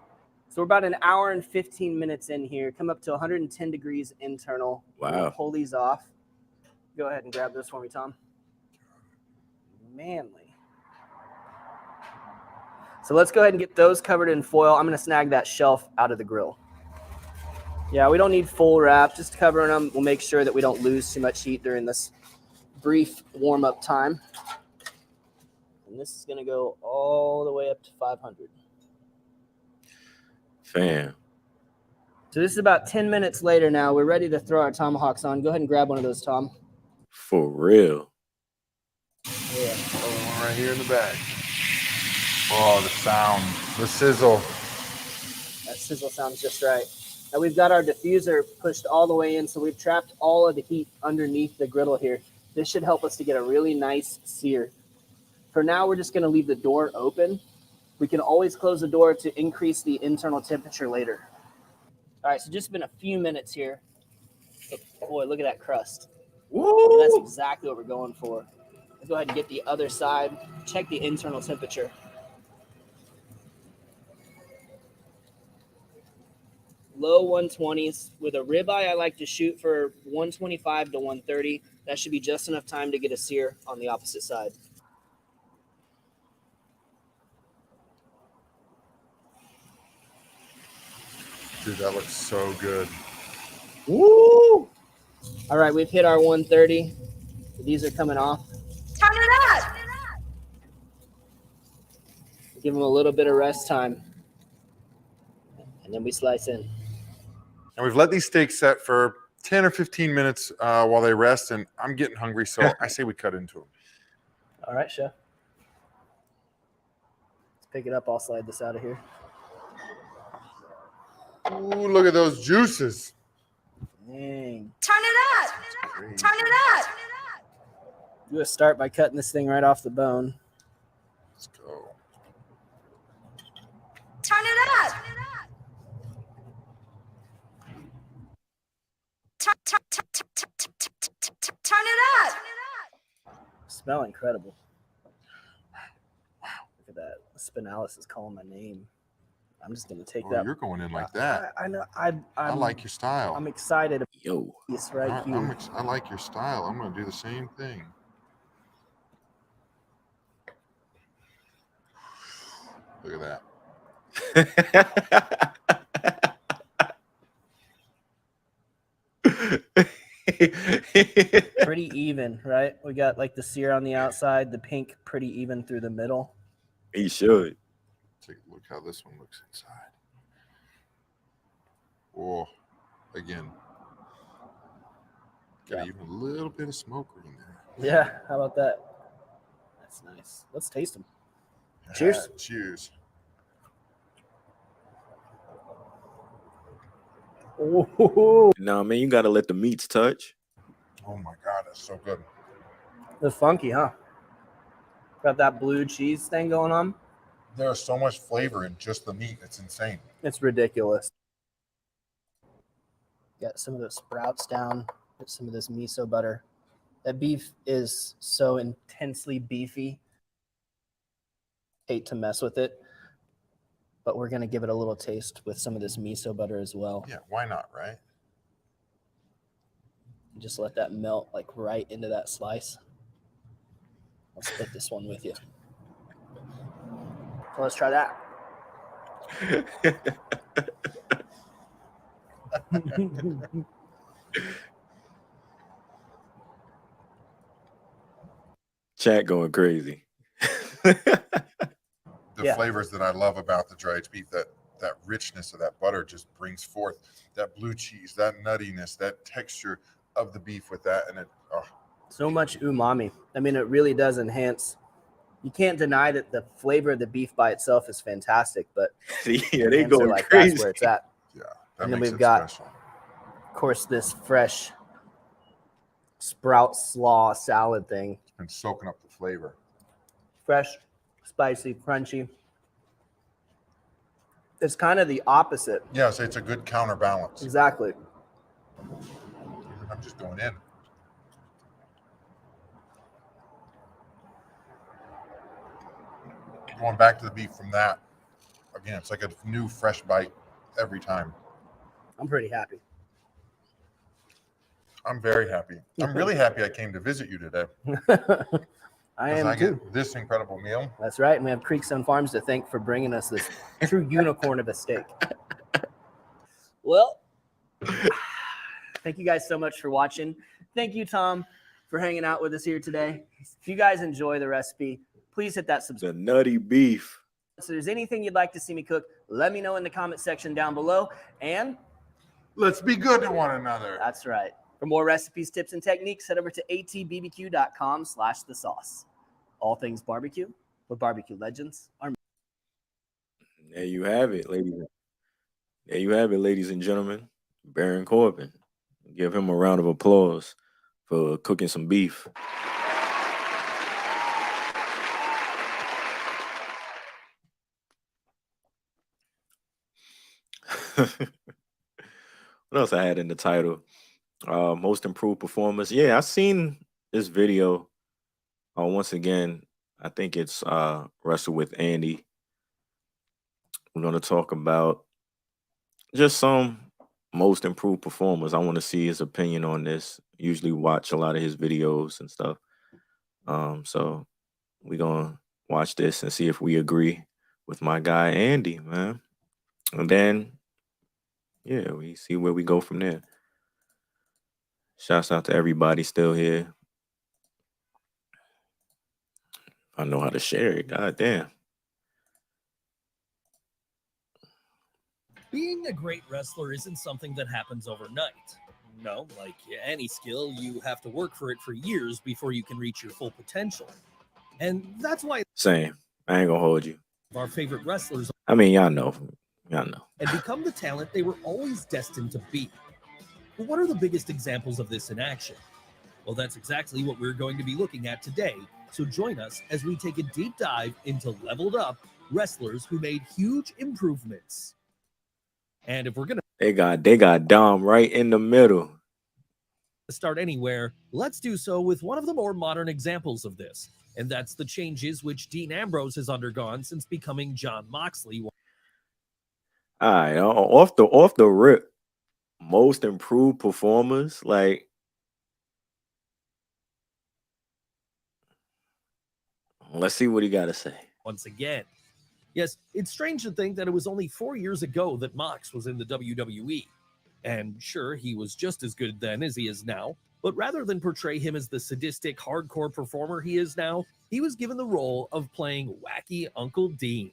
S8: So we're about an hour and 15 minutes in here. Come up to 110 degrees internal.
S1: Wow.
S8: We'll pull these off. Go ahead and grab this for me, Tom. Manly. So let's go ahead and get those covered in foil. I'm going to snag that shelf out of the grill. Yeah, we don't need full wrap, just covering them. We'll make sure that we don't lose too much heat during this brief warm-up time. And this is going to go all the way up to 500.
S1: Fam.
S8: So this is about 10 minutes later now. We're ready to throw our tomahawks on. Go ahead and grab one of those, Tom.
S1: For real.
S8: Yeah.
S9: Oh, right here in the back. Oh, the sound, the sizzle.
S8: That sizzle sounds just right. Now we've got our diffuser pushed all the way in, so we've trapped all of the heat underneath the griddle here. This should help us to get a really nice sear. For now, we're just going to leave the door open. We can always close the door to increase the internal temperature later. All right, so just been a few minutes here. Boy, look at that crust.
S1: Woo!
S8: That's exactly what we're going for. Let's go ahead and get the other side. Check the internal temperature. Low 120s. With a ribeye, I like to shoot for 125 to 130. That should be just enough time to get a sear on the opposite side.
S9: Dude, that looks so good.
S1: Woo!
S8: All right, we've hit our 130. These are coming off.
S5: Turn it up!
S8: Give them a little bit of rest time. And then we slice in.
S9: And we've let these steaks set for 10 or 15 minutes while they rest, and I'm getting hungry, so I say we cut into them.
S8: All right, chef. Let's pick it up. I'll slide this out of here.
S9: Ooh, look at those juices.
S8: Dang.
S5: Turn it up!
S9: Crazy.
S5: Turn it up!
S8: Do a start by cutting this thing right off the bone.
S9: Let's go.
S5: Turn it up! Turn it up!
S8: Smell incredible. Look at that. Spinalis is calling my name. I'm just gonna take
S9: Oh,
S8: that.
S9: you're going in like that.
S8: I know.
S9: I like your style.
S8: I'm excited.
S1: Yo.
S8: This right here.
S9: I like your style. I'm going to do the same thing. Look at
S1: that.
S8: Pretty even, right? We got like the sear on the outside, the pink pretty even through the middle.
S1: He should.
S9: Take a look how this one looks inside. Oh, again. Got even a little bit of smoke in there.
S8: Yeah, how about that? That's nice. Let's taste them. Cheers.
S9: Cheers.
S8: Ooh,
S1: Nah, man, you gotta let the meats touch.
S9: Oh my God, that's so good.
S8: they're funky, huh? Got that blue cheese thing going on.
S9: There's so much flavor in just the meat. It's insane.
S8: It's ridiculous. Got some of those sprouts down. Get some of this miso butter. That beef is so intensely beefy. Hate to mess with it, but we're gonna give it a little taste with some of this miso butter as well.
S9: Yeah, why not, right?
S8: Just let that melt like right into that slice. I'll split this one with you. So let's try that.
S1: Chat going crazy.
S9: The flavors that I love about the dry aged beef, that richness of that butter just brings forth that blue cheese, that nuttiness, that texture of the beef with that, and it
S8: so much umami. I mean, it really does enhance. You can't deny that the flavor of the beef by itself is fantastic, but
S1: yeah, they going
S8: like
S1: crazy.
S8: that's where it's at.
S9: Yeah,
S8: and then we've got,
S9: special.
S8: Of course, this fresh sprout slaw salad thing.
S9: It's been soaking up the flavor.
S8: Fresh, spicy, crunchy. It's kind of the opposite.
S9: Yeah, so it's a good counterbalance.
S8: Exactly.
S9: I'm just going in. Going back to the beef from that. Again, it's like a new, fresh bite every time.
S8: I'm pretty happy.
S9: I'm very happy. I'm really happy I came to visit you today.
S8: I am too.
S9: Get this incredible meal.
S8: That's right. And we have Creekstone Farms to thank for bringing us this true unicorn of a steak. Well, thank you guys so much for watching. Thank you, Tom, for hanging out with us here today. If you guys enjoy the recipe, please hit that subscribe.
S1: The nutty beef.
S8: So if there's anything you'd like to see me cook, let me know in the comment section down below. And
S9: let's be good to one another.
S8: That's right. For more recipes, tips, and techniques, head over to atbbq.com/thesauce. All things barbecue, where barbecue legends are made.
S1: There you have it, ladies. There you have it, ladies and gentlemen. Baron Corbin. Give him a round of applause for cooking some beef. What else I had in the title? Most improved performers. Yeah, I seen this video. Once again, I think it's Wrestle with Andy. We're gonna talk about just some most improved performers. I want to see his opinion on this. Usually watch a lot of his videos and stuff. So we're gonna watch this and see if we agree with my guy Andy, man. And then yeah, we see where we go from there. Shouts out to everybody still here. I know how to share it. God damn.
S10: Being a great wrestler isn't something that happens overnight. No, like any skill, you have to work for it for years before you can reach your full potential. And that's why
S1: Same. I ain't gonna hold you.
S10: our favorite wrestlers
S1: I mean, y'all know. Y'all know.
S10: and become the talent they were always destined to be. But what are the biggest examples of this in action? Well, that's exactly what we're going to be looking at today. So join us as we take a deep dive into leveled up wrestlers who made huge improvements. And if we're going to
S1: They got Dom right in the middle.
S10: start anywhere, let's do so with one of the more modern examples of this. And that's the changes which Dean Ambrose has undergone since becoming Jon Moxley.
S1: All right, off the rip, most improved performers. Like, let's see what he got to say.
S10: Once again, yes, it's strange to think that it was only 4 years ago that Mox was in the WWE. And sure, he was just as good then as he is now, but rather than portray him as the sadistic, hardcore performer he is now, he was given the role of playing wacky Uncle Dean.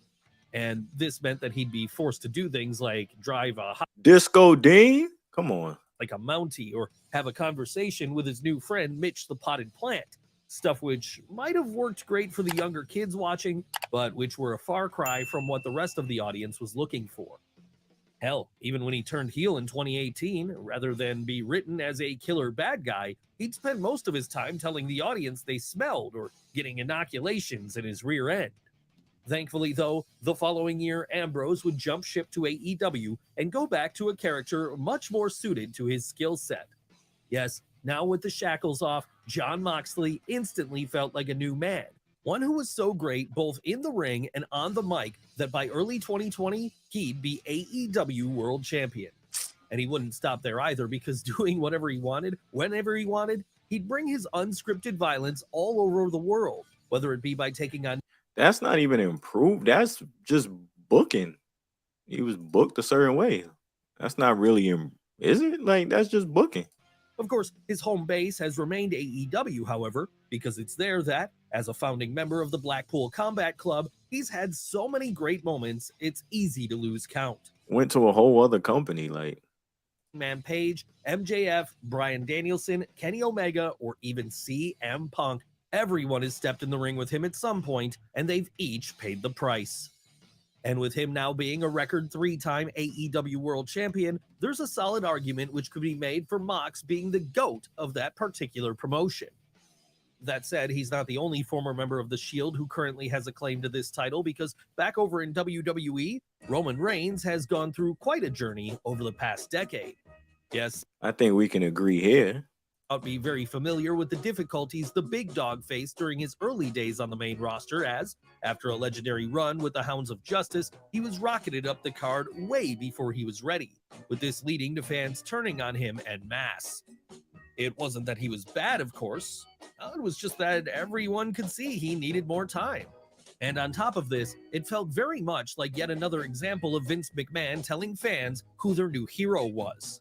S10: And this meant that he'd be forced to do things like drive a
S1: Disco Dean? Come on.
S10: like a Mountie, or have a conversation with his new friend Mitch the Potted Plant. Stuff which might have worked great for the younger kids watching, but which were a far cry from what the rest of the audience was looking for. Hell, even when he turned heel in 2018, rather than be written as a killer bad guy, he'd spend most of his time telling the audience they smelled or getting inoculations in his rear end. Thankfully, though, the following year, Ambrose would jump ship to AEW and go back to a character much more suited to his skill set. Yes, now with the shackles off, Jon Moxley instantly felt like a new man. One who was so great both in the ring and on the mic that by early 2020, he'd be AEW World Champion. And he wouldn't stop there either, because doing whatever he wanted, whenever he wanted, he'd bring his unscripted violence all over the world, whether it be by taking on...
S1: That's not even improved. That's just booking. He was booked a certain way. That's not really, is it? Like, that's just booking.
S10: Of course, his home base has remained AEW, however, because it's there that, as a founding member of the Blackpool Combat Club, he's had so many great moments, it's easy to lose count.
S1: Went to a whole other company, like
S10: Man Page, MJF, Bryan Danielson, Kenny Omega, or even CM Punk. Everyone has stepped in the ring with him at some point, and they've each paid the price. And with him now being a record 3-time AEW World Champion, there's a solid argument which could be made for Mox being the GOAT of that particular promotion. That said, he's not the only former member of the Shield who currently has a claim to this title, because back over in WWE, Roman Reigns has gone through quite a journey over the past decade. Yes,
S1: I think we can agree here.
S10: I'll be very familiar with the difficulties the big dog faced during his early days on the main roster, as, after a legendary run with the Hounds of Justice, he was rocketed up the card way before he was ready, with this leading to fans turning on him en masse. It wasn't that he was bad, of course. It was just that everyone could see he needed more time. And on top of this, it felt very much like yet another example of Vince McMahon telling fans who their new hero was.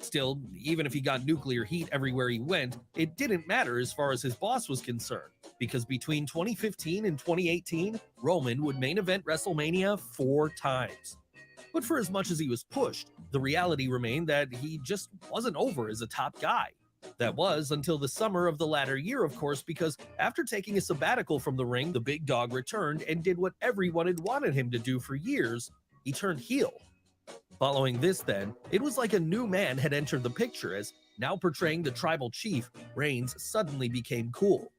S10: Still, even if he got nuclear heat everywhere he went, it didn't matter as far as his boss was concerned, because between 2015 and 2018, Roman would main event WrestleMania 4 times. But for as much as he was pushed, the reality remained that he just wasn't over as a top guy. That was until the summer of the latter year, of course, because after taking a sabbatical from the ring, the big dog returned and did what everyone had wanted him to do for years. He turned heel. Following this, then, it was like a new man had entered the picture, as, now portraying the tribal chief, Reigns suddenly became cool.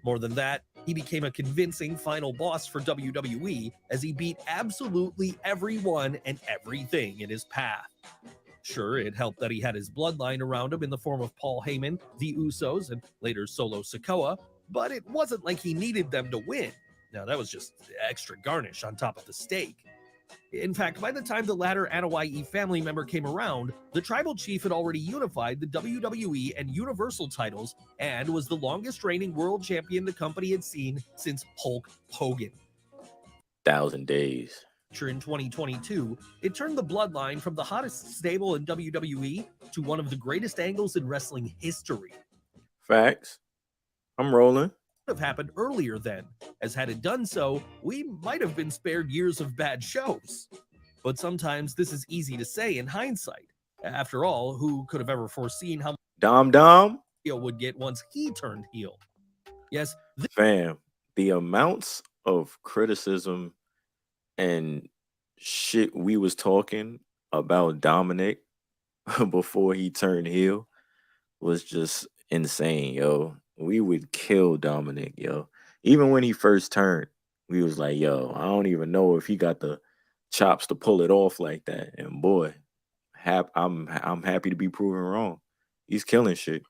S10: More than that, he became a convincing final boss for WWE, as he beat absolutely everyone and everything in his path. Sure, it helped that he had his bloodline around him in the form of Paul Heyman, the Usos, and later Solo Sikoa, but it wasn't like he needed them to win. Now, that was just extra garnish on top of the steak. In fact, by the time the latter Anoa'i family member came around, the tribal chief had already unified the WWE and Universal titles and was the longest reigning world champion the company had seen since Hulk Hogan.
S1: 1,000 days.
S10: In 2022, it turned the bloodline from the hottest stable in WWE to one of the greatest angles in wrestling history.
S1: Facts. I'm rolling.
S10: Have happened earlier then, as had it done so, we might have been spared years of bad shows. But sometimes this is easy to say in hindsight. After all, who could have ever foreseen how
S1: Dom
S10: heel would get once he turned heel? Yes,
S1: fam, the amounts of criticism and shit we was talking about Dominic before he turned heel was just insane, yo. We would kill Dominic, yo. Even when he first turned, we was like, yo, I don't even know if he got the chops to pull it off like that. And boy, I'm happy to be proven wrong. He's killing shit.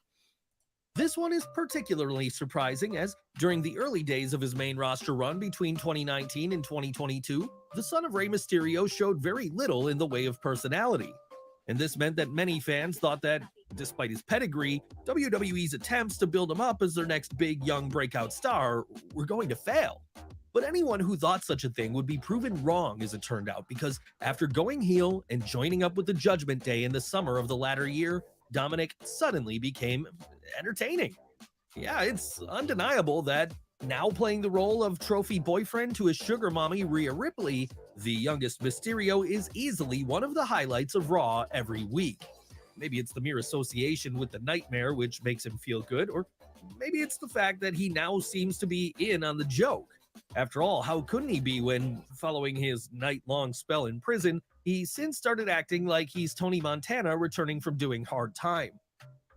S10: This one is particularly surprising as, during the early days of his main roster run between 2019 and 2022, the son of Rey Mysterio showed very little in the way of personality. And this meant that many fans thought that, despite his pedigree, WWE's attempts to build him up as their next big young breakout star were going to fail. But anyone who thought such a thing would be proven wrong, as it turned out, because after going heel and joining up with the Judgment Day in the summer of the latter year, Dominic suddenly became entertaining. Yeah, it's undeniable that now playing the role of trophy boyfriend to his sugar mommy Rhea Ripley, the youngest Mysterio is easily one of the highlights of Raw every week. Maybe it's the mere association with the Nightmare which makes him feel good, or maybe it's the fact that he now seems to be in on the joke. After all, how couldn't he be when, following his night-long spell in prison, he since started acting like he's Tony Montana returning from doing hard time?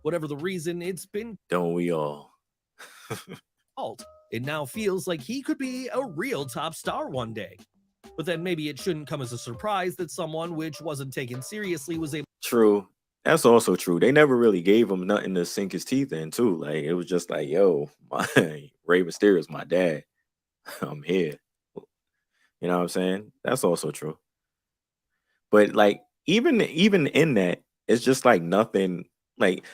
S10: Whatever the reason, it's been...
S1: Don't we all?
S10: It now feels like he could be a real top star one day. But then maybe it shouldn't come as a surprise that someone which wasn't taken seriously was able...
S1: True. That's also true. They never really gave him nothing to sink his teeth in, too. Like, it was just like, yo, Rey Mysterio's my dad. I'm here. You know what I'm saying? That's also true. But like even in that, it's just like nothing. Like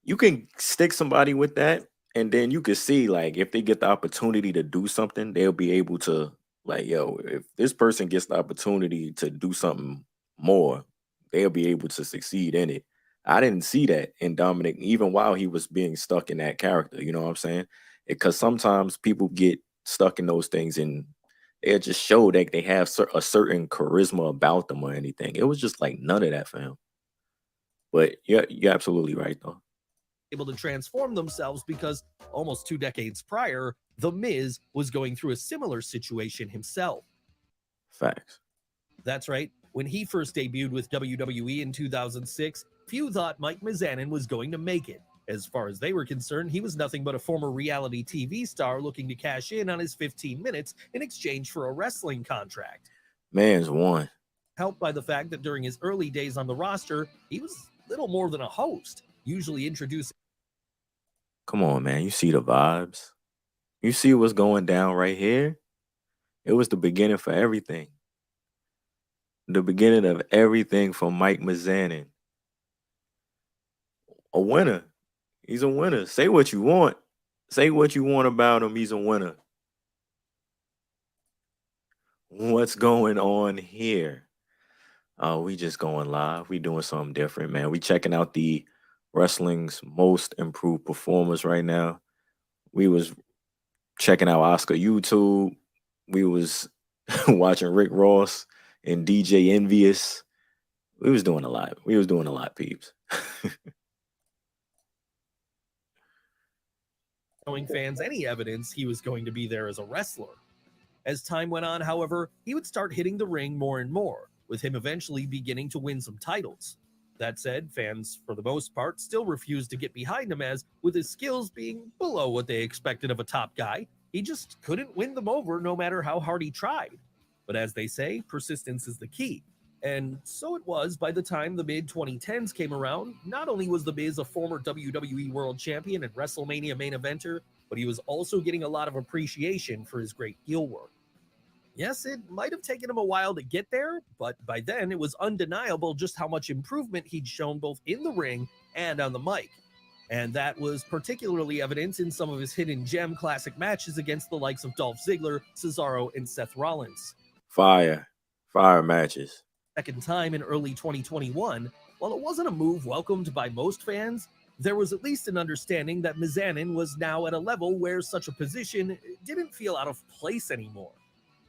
S1: you can stick somebody with that, and then you can see like if they get the opportunity to do something, they'll be able to like, yo, if this person gets the opportunity to do something more, they'll be able to succeed in it. I didn't see that in Dominic, even while he was being stuck in that character. You know what I'm saying? Because sometimes people get stuck in those things and it just show that they have a certain charisma about them or anything. It was just like none of that for him. But yeah, you're absolutely right though.
S10: Able to transform themselves because almost 2 decades prior, The Miz was going through a similar situation himself.
S1: Facts.
S10: That's right. When he first debuted with WWE in 2006, few thought Mike Mizanin was going to make it. As far as they were concerned, he was nothing but a former reality TV star looking to cash in on his 15 minutes in exchange for a wrestling contract.
S1: Man's one.
S10: Helped by the fact that during his early days on the roster, he was little more than a host, usually introducing...
S1: Come on, man. You see the vibes? You see what's going down right here? It was the beginning for everything. The beginning of everything for Mike Mizanin. A winner. He's a winner. Say what you want. Say what you want about him. He's a winner. What's going on here? We just going live. We doing something different, man. We checking out the wrestling's most improved performers right now. We was checking out Asuka YouTube. We was watching Rick Ross and DJ Envious. We was doing a lot. We was doing a lot, peeps.
S10: Showing fans any evidence he was going to be there as a wrestler. As time went on, however, he would start hitting the ring more and more, with him eventually beginning to win some titles. That said, fans, for the most part, still refused to get behind him as, with his skills being below what they expected of a top guy, he just couldn't win them over no matter how hard he tried. But as they say, persistence is the key. And so it was by the time the mid-2010s came around. Not only was The Miz a former WWE World Champion and WrestleMania main eventer, but he was also getting a lot of appreciation for his great heel work. Yes, it might have taken him a while to get there, but by then it was undeniable just how much improvement he'd shown both in the ring and on the mic. And that was particularly evident in some of his hidden gem classic matches against the likes of Dolph Ziggler, Cesaro, and Seth Rollins.
S1: Fire matches.
S10: Second time in early 2021, while it wasn't a move welcomed by most fans, there was at least an understanding that Mizanin was now at a level where such a position didn't feel out of place anymore.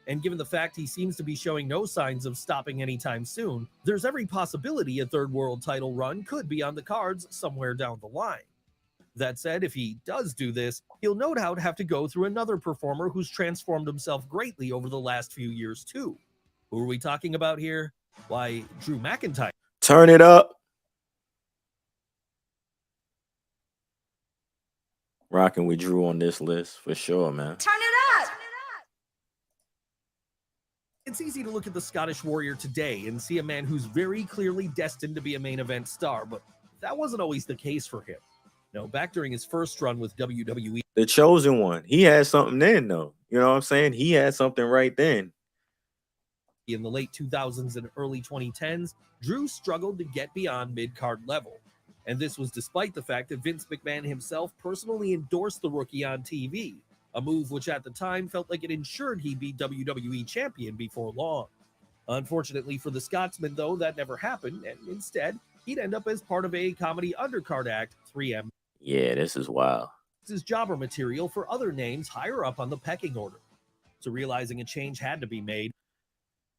S10: And given the fact he seems to be showing no signs of stopping anytime soon, there's every possibility a third world title run could be on the cards somewhere down the line. That said, if he does do this, he'll no doubt have to go through another performer who's transformed himself greatly over the last few years too. Who are we talking about here? Why, Drew McIntyre.
S1: Turn it up. Rocking with Drew on this list for sure, man.
S5: Turn it up!
S10: It's easy to look at the Scottish Warrior today and see a man who's very clearly destined to be a main event star, but that wasn't always the case for him. No, back during his first run with WWE,
S1: the chosen one, he had something then, though. You know what I'm saying? He had something right then.
S10: In the late 2000s and early 2010s, Drew struggled to get beyond mid-card level. And this was despite the fact that Vince McMahon himself personally endorsed the rookie on TV, a move which at the time felt like it ensured he'd be WWE champion before long. Unfortunately for the Scotsman, though, that never happened, and instead, he'd end up as part of a comedy undercard act, 3M.
S1: Yeah, this is wild.
S10: This is jobber material for other names higher up on the pecking order. So realizing a change had to be made,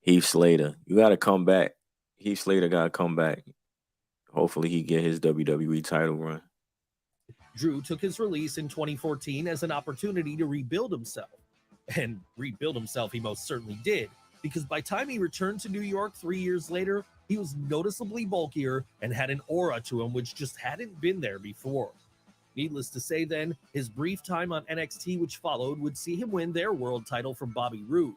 S1: Heath Slater, you got to come back. Heath Slater got to come back. Hopefully he get his WWE title run.
S10: Drew took his release in 2014 as an opportunity to rebuild himself. And rebuild himself he most certainly did, because by the time he returned to New York 3 years later, he was noticeably bulkier and had an aura to him which just hadn't been there before. Needless to say then, his brief time on NXT which followed would see him win their world title from Bobby Roode.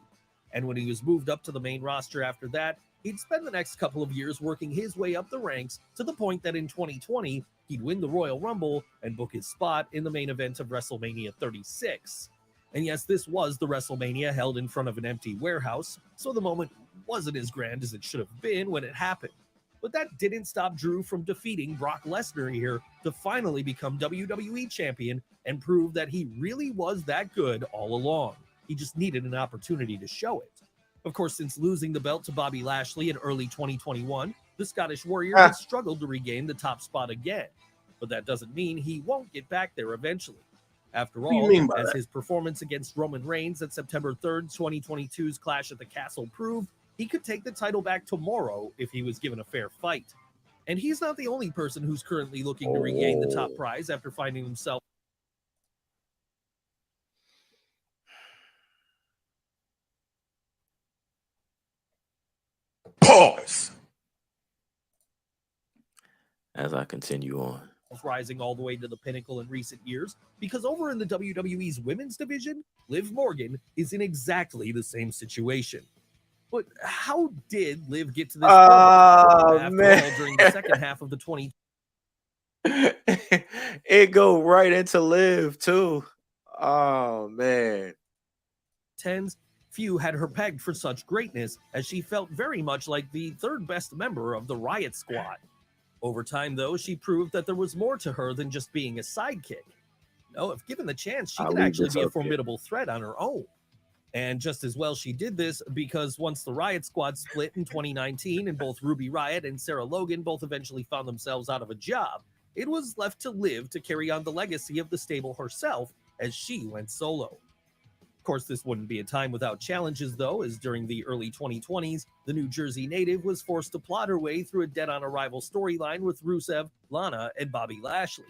S10: And when he was moved up to the main roster after that, he'd spend the next couple of years working his way up the ranks to the point that in 2020, he'd win the Royal Rumble and book his spot in the main event of WrestleMania 36. And yes, this was the WrestleMania held in front of an empty warehouse, so the moment wasn't as grand as it should have been when it happened. But that didn't stop Drew from defeating Brock Lesnar here to finally become WWE champion and prove that he really was that good all along. He just needed an opportunity to show it. Of course, since losing the belt to Bobby Lashley in early 2021, the Scottish Warrior has struggled to regain the top spot again. But that doesn't mean he won't get back there eventually. After all, as his performance against Roman Reigns at September 3rd, 2022's Clash at the Castle proved, he could take the title back tomorrow if he was given a fair fight. And he's not the only person who's currently looking to regain the top prize after finding himself.
S1: Pause. As I continue on.
S10: Rising all the way to the pinnacle in recent years, because over in the WWE's women's division, Liv Morgan is in exactly the same situation. But how did Liv get to this point? After all, during the second half of the 20...
S1: It go right into Liv too. Oh man.
S10: Few had her pegged for such greatness, as she felt very much like the third best member of the Riot Squad. Over time, though, she proved that there was more to her than just being a sidekick. No, if given the chance, she could actually be a formidable threat on her own. And just as well she did this, because once the Riot Squad split in 2019 and both Ruby Riott and Sarah Logan both eventually found themselves out of a job, it was left to Liv to carry on the legacy of the stable herself as she went solo. Of course, this wouldn't be a time without challenges, though, as during the early 2020s, the New Jersey native was forced to plot her way through a dead-on-arrival storyline with Rusev, Lana, and Bobby Lashley.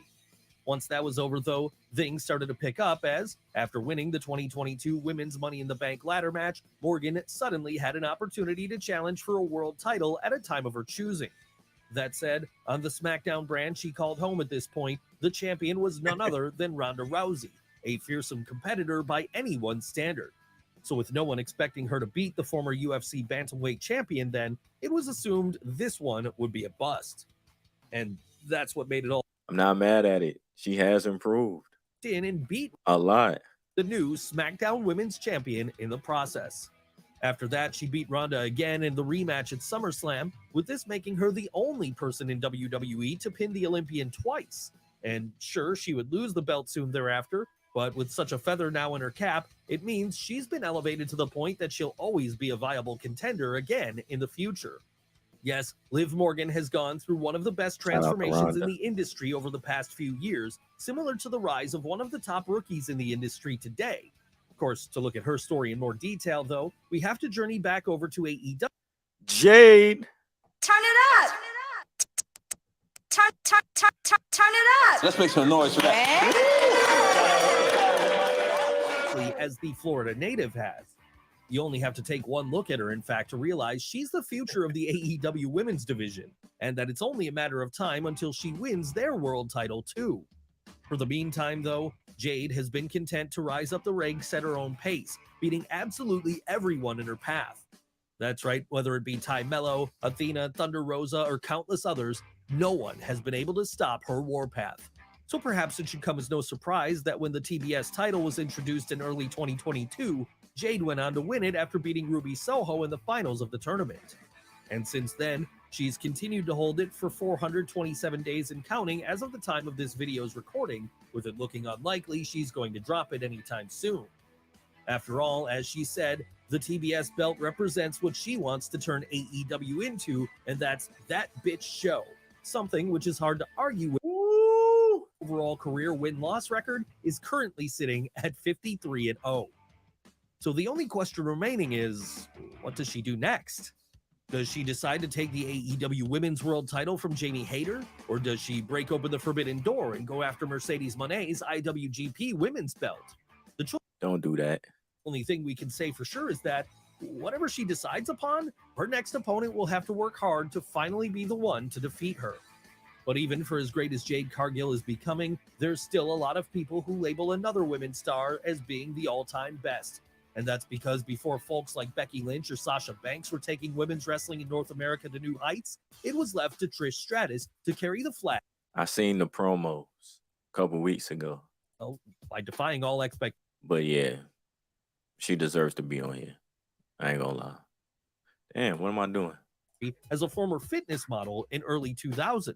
S10: Once that was over, though, things started to pick up as, after winning the 2022 Women's Money in the Bank ladder match, Morgan suddenly had an opportunity to challenge for a world title at a time of her choosing. That said, on the SmackDown brand she called home at this point, the champion was none other than Ronda Rousey, a fearsome competitor by anyone's standard. So with no one expecting her to beat the former UFC bantamweight champion, then it was assumed this one would be a bust. And that's what made it all
S1: I'm not mad at it. She has improved
S10: in and beat
S1: a lot.
S10: the new SmackDown Women's Champion in the process. After that, she beat Ronda again in the rematch at SummerSlam, with this making her the only person in WWE to pin the Olympian twice. And sure, she would lose the belt soon thereafter, but with such a feather now in her cap, it means she's been elevated to the point that she'll always be a viable contender again in the future. Yes, Liv Morgan has gone through one of the best
S1: Shout out to
S10: transformations in
S1: Ronda.
S10: the industry over the past few years, similar to the rise of one of the top rookies in the industry today. Of course, to look at her story in more detail, though, we have to journey back over to AEW.
S1: Jade.
S5: Turn it up! Turn it up!
S11: Let's make some noise for that.
S10: As the Florida native has. You only have to take one look at her, in fact, to realize she's the future of the AEW women's division, and that it's only a matter of time until she wins their world title too. For the meantime, though, Jade has been content to rise up the ranks at her own pace, beating absolutely everyone in her path. That's right, whether it be Ty Mello, Athena, Thunder Rosa, or countless others, no one has been able to stop her warpath. So perhaps it should come as no surprise that when the TBS title was introduced in early 2022, Jade went on to win it after beating Ruby Soho in the finals of the tournament. And since then, she's continued to hold it for 427 days and counting as of the time of this video's recording, with it looking unlikely she's going to drop it anytime soon. After all, as she said, the TBS belt represents what she wants to turn AEW into, and that's that bitch show. Something which is hard to argue with. Overall career win-loss record is currently sitting at 53-0. So the only question remaining is, what does she do next? Does she decide to take the AEW Women's World title from Jamie Hayter? Or does she break open the forbidden door and go after Mercedes Moné's IWGP Women's belt?
S1: Don't do that.
S10: Only thing we can say for sure is that whatever she decides upon, her next opponent will have to work hard to finally be the one to defeat her. But even for as great as Jade Cargill is becoming, there's still a lot of people who label another women's star as being the all-time best. And that's because before folks like Becky Lynch or Sasha Banks were taking women's wrestling in North America to new heights, it was left to Trish Stratus to carry the flag.
S1: I seen the promos a couple weeks ago.
S10: Well, by defying all expectations.
S1: But yeah, she deserves to be on here. I ain't gonna lie. Damn, what am I doing?
S10: As a former fitness model in early 2000.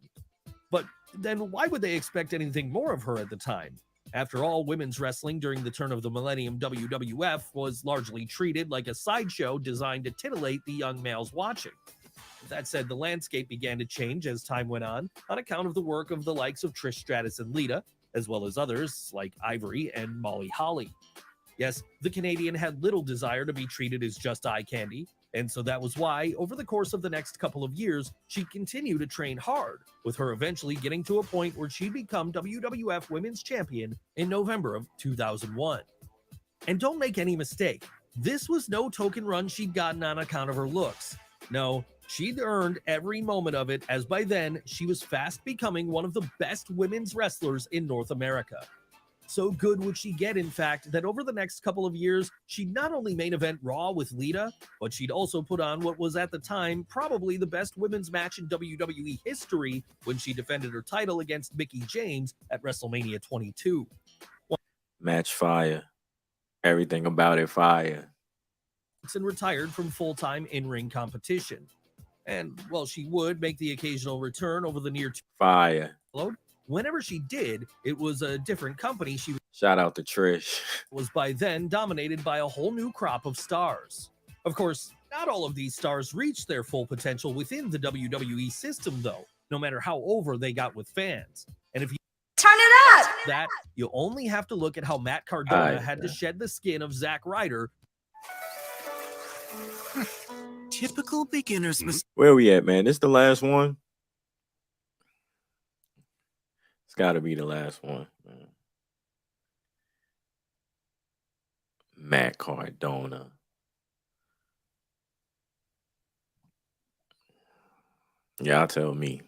S10: But then why would they expect anything more of her at the time? After all, women's wrestling during the turn of the millennium WWF was largely treated like a sideshow designed to titillate the young males watching. That said, the landscape began to change as time went on account of the work of the likes of Trish Stratus and Lita, as well as others like Ivory and Molly Holly. Yes, the Canadian had little desire to be treated as just eye candy, and so that was why, over the course of the next couple of years, she continued to train hard, with her eventually getting to a point where she'd become WWF Women's Champion in November of 2001. And don't make any mistake, this was no token run she'd gotten on account of her looks. No, she'd earned every moment of it, as by then, she was fast becoming one of the best women's wrestlers in North America. So good would she get, in fact, that over the next couple of years, she'd not only main event Raw with Lita, but she'd also put on what was at the time probably the best women's match in WWE history when she defended her title against Mickie James at WrestleMania 22.
S1: Match fire. Everything about it fire.
S10: And retired from full-time in-ring competition. And while she would make the occasional return over the near
S1: fire.
S10: Whenever she did, it was a different company.
S1: Shout out to Trish.
S10: Was by then dominated by a whole new crop of stars. Of course, not all of these stars reached their full potential within the WWE system, though, no matter how over they got with fans. And if you
S5: turn it up,
S10: that you only have to look at how Matt Cardona had to shed the skin of Zack Ryder.
S12: Typical beginner's mistake.
S1: Where we at, man? This the last one? It's got to be the last one. Man. Matt Cardona. Y'all tell me.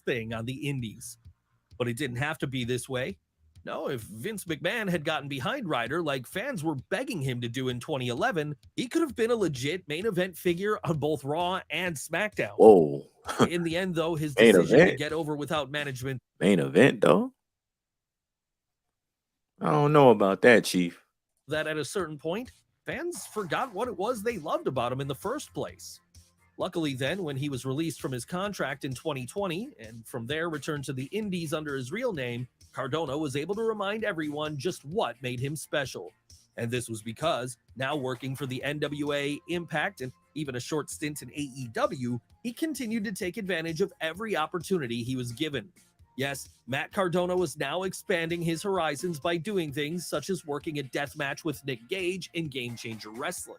S10: Thing on the indies. But it didn't have to be this way. No, if Vince McMahon had gotten behind Ryder like fans were begging him to do in 2011, he could have been a legit main event figure on both Raw and SmackDown.
S1: Whoa.
S10: In the end, though, his
S1: Main
S10: decision to
S1: event?
S10: get over without management
S1: Main event, though? I don't know about that, Chief.
S10: that at a certain point, fans forgot what it was they loved about him in the first place. Luckily, then, when he was released from his contract in 2020 and from there returned to the Indies under his real name, Cardona was able to remind everyone just what made him special. And this was because, now working for the NWA, Impact, and even a short stint in AEW, he continued to take advantage of every opportunity he was given. Yes, Matt Cardona was now expanding his horizons by doing things such as working a death match with Nick Gage in Game Changer Wrestling.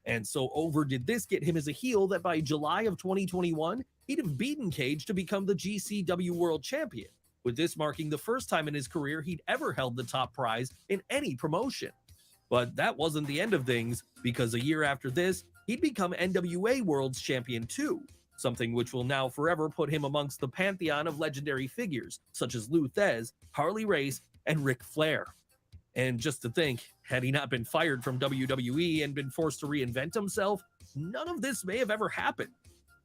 S10: And so over did this get him as a heel that by July of 2021, he'd have beaten Cage to become the GCW World Champion, with this marking the first time in his career he'd ever held the top prize in any promotion. But that wasn't the end of things, because a year after this, he'd become NWA World's Champion too, something which will now forever put him amongst the pantheon of legendary figures such as Lou Thez, Harley Race, and Ric Flair. And just to think, had he not been fired from WWE and been forced to reinvent himself, none of this may have ever happened.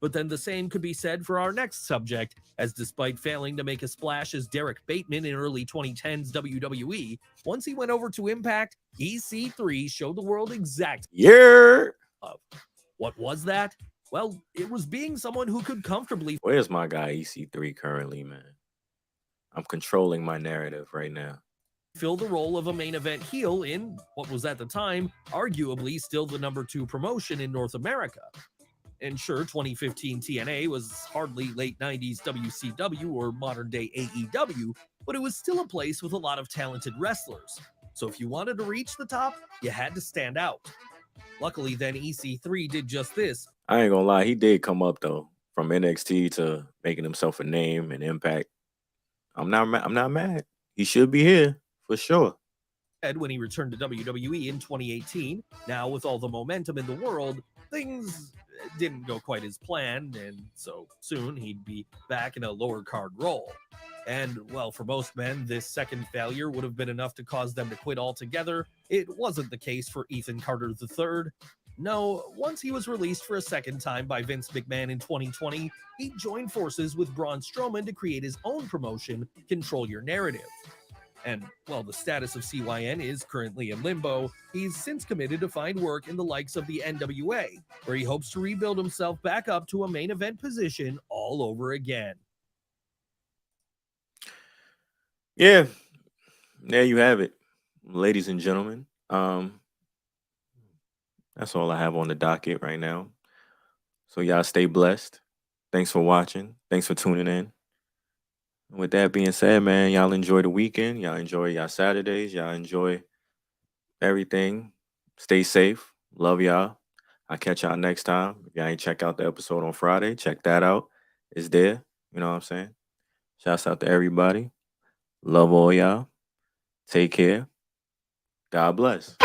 S10: But then the same could be said for our next subject, as despite failing to make a splash as Derek Bateman in early 2010's WWE, once he went over to Impact, EC3 showed the world exactly what was that? Well, it was being someone who could comfortably
S1: Where's my guy EC3 currently, man? I'm controlling my narrative right now.
S10: fill the role of a main event heel in what was at the time arguably still the number 2 promotion in North America. And sure, 2015 TNA was hardly late 90s WCW or modern day AEW, but it was still a place with a lot of talented wrestlers. So if you wanted to reach the top, you had to stand out. Luckily, then EC3 did just this.
S1: I ain't gonna lie, he did come up though, from NXT to making himself a name and impact. I'm not mad. He should be here for sure.
S10: When he returned to WWE in 2018, now with all the momentum in the world, things didn't go quite as planned, and so soon he'd be back in a lower card role. And well, for most men, this second failure would have been enough to cause them to quit altogether. It wasn't the case for Ethan Carter III. No, once he was released for a second time by Vince McMahon in 2020, he joined forces with Braun Strowman to create his own promotion, Control Your Narrative. And while the status of CYN is currently in limbo, he's since committed to find work in the likes of the NWA, where he hopes to rebuild himself back up to a main event position all over again.
S1: Yeah, there you have it, ladies and gentlemen. That's all I have on the docket right now. So y'all stay blessed. Thanks for watching. Thanks for tuning in. With that being said, man, y'all enjoy the weekend. Y'all enjoy y'all Saturdays. Y'all enjoy everything. Stay safe. Love y'all. I'll catch y'all next time. If y'all ain't check out the episode on Friday, check that out. It's there. You know what I'm saying? Shouts out to everybody. Love all y'all. Take care. God bless.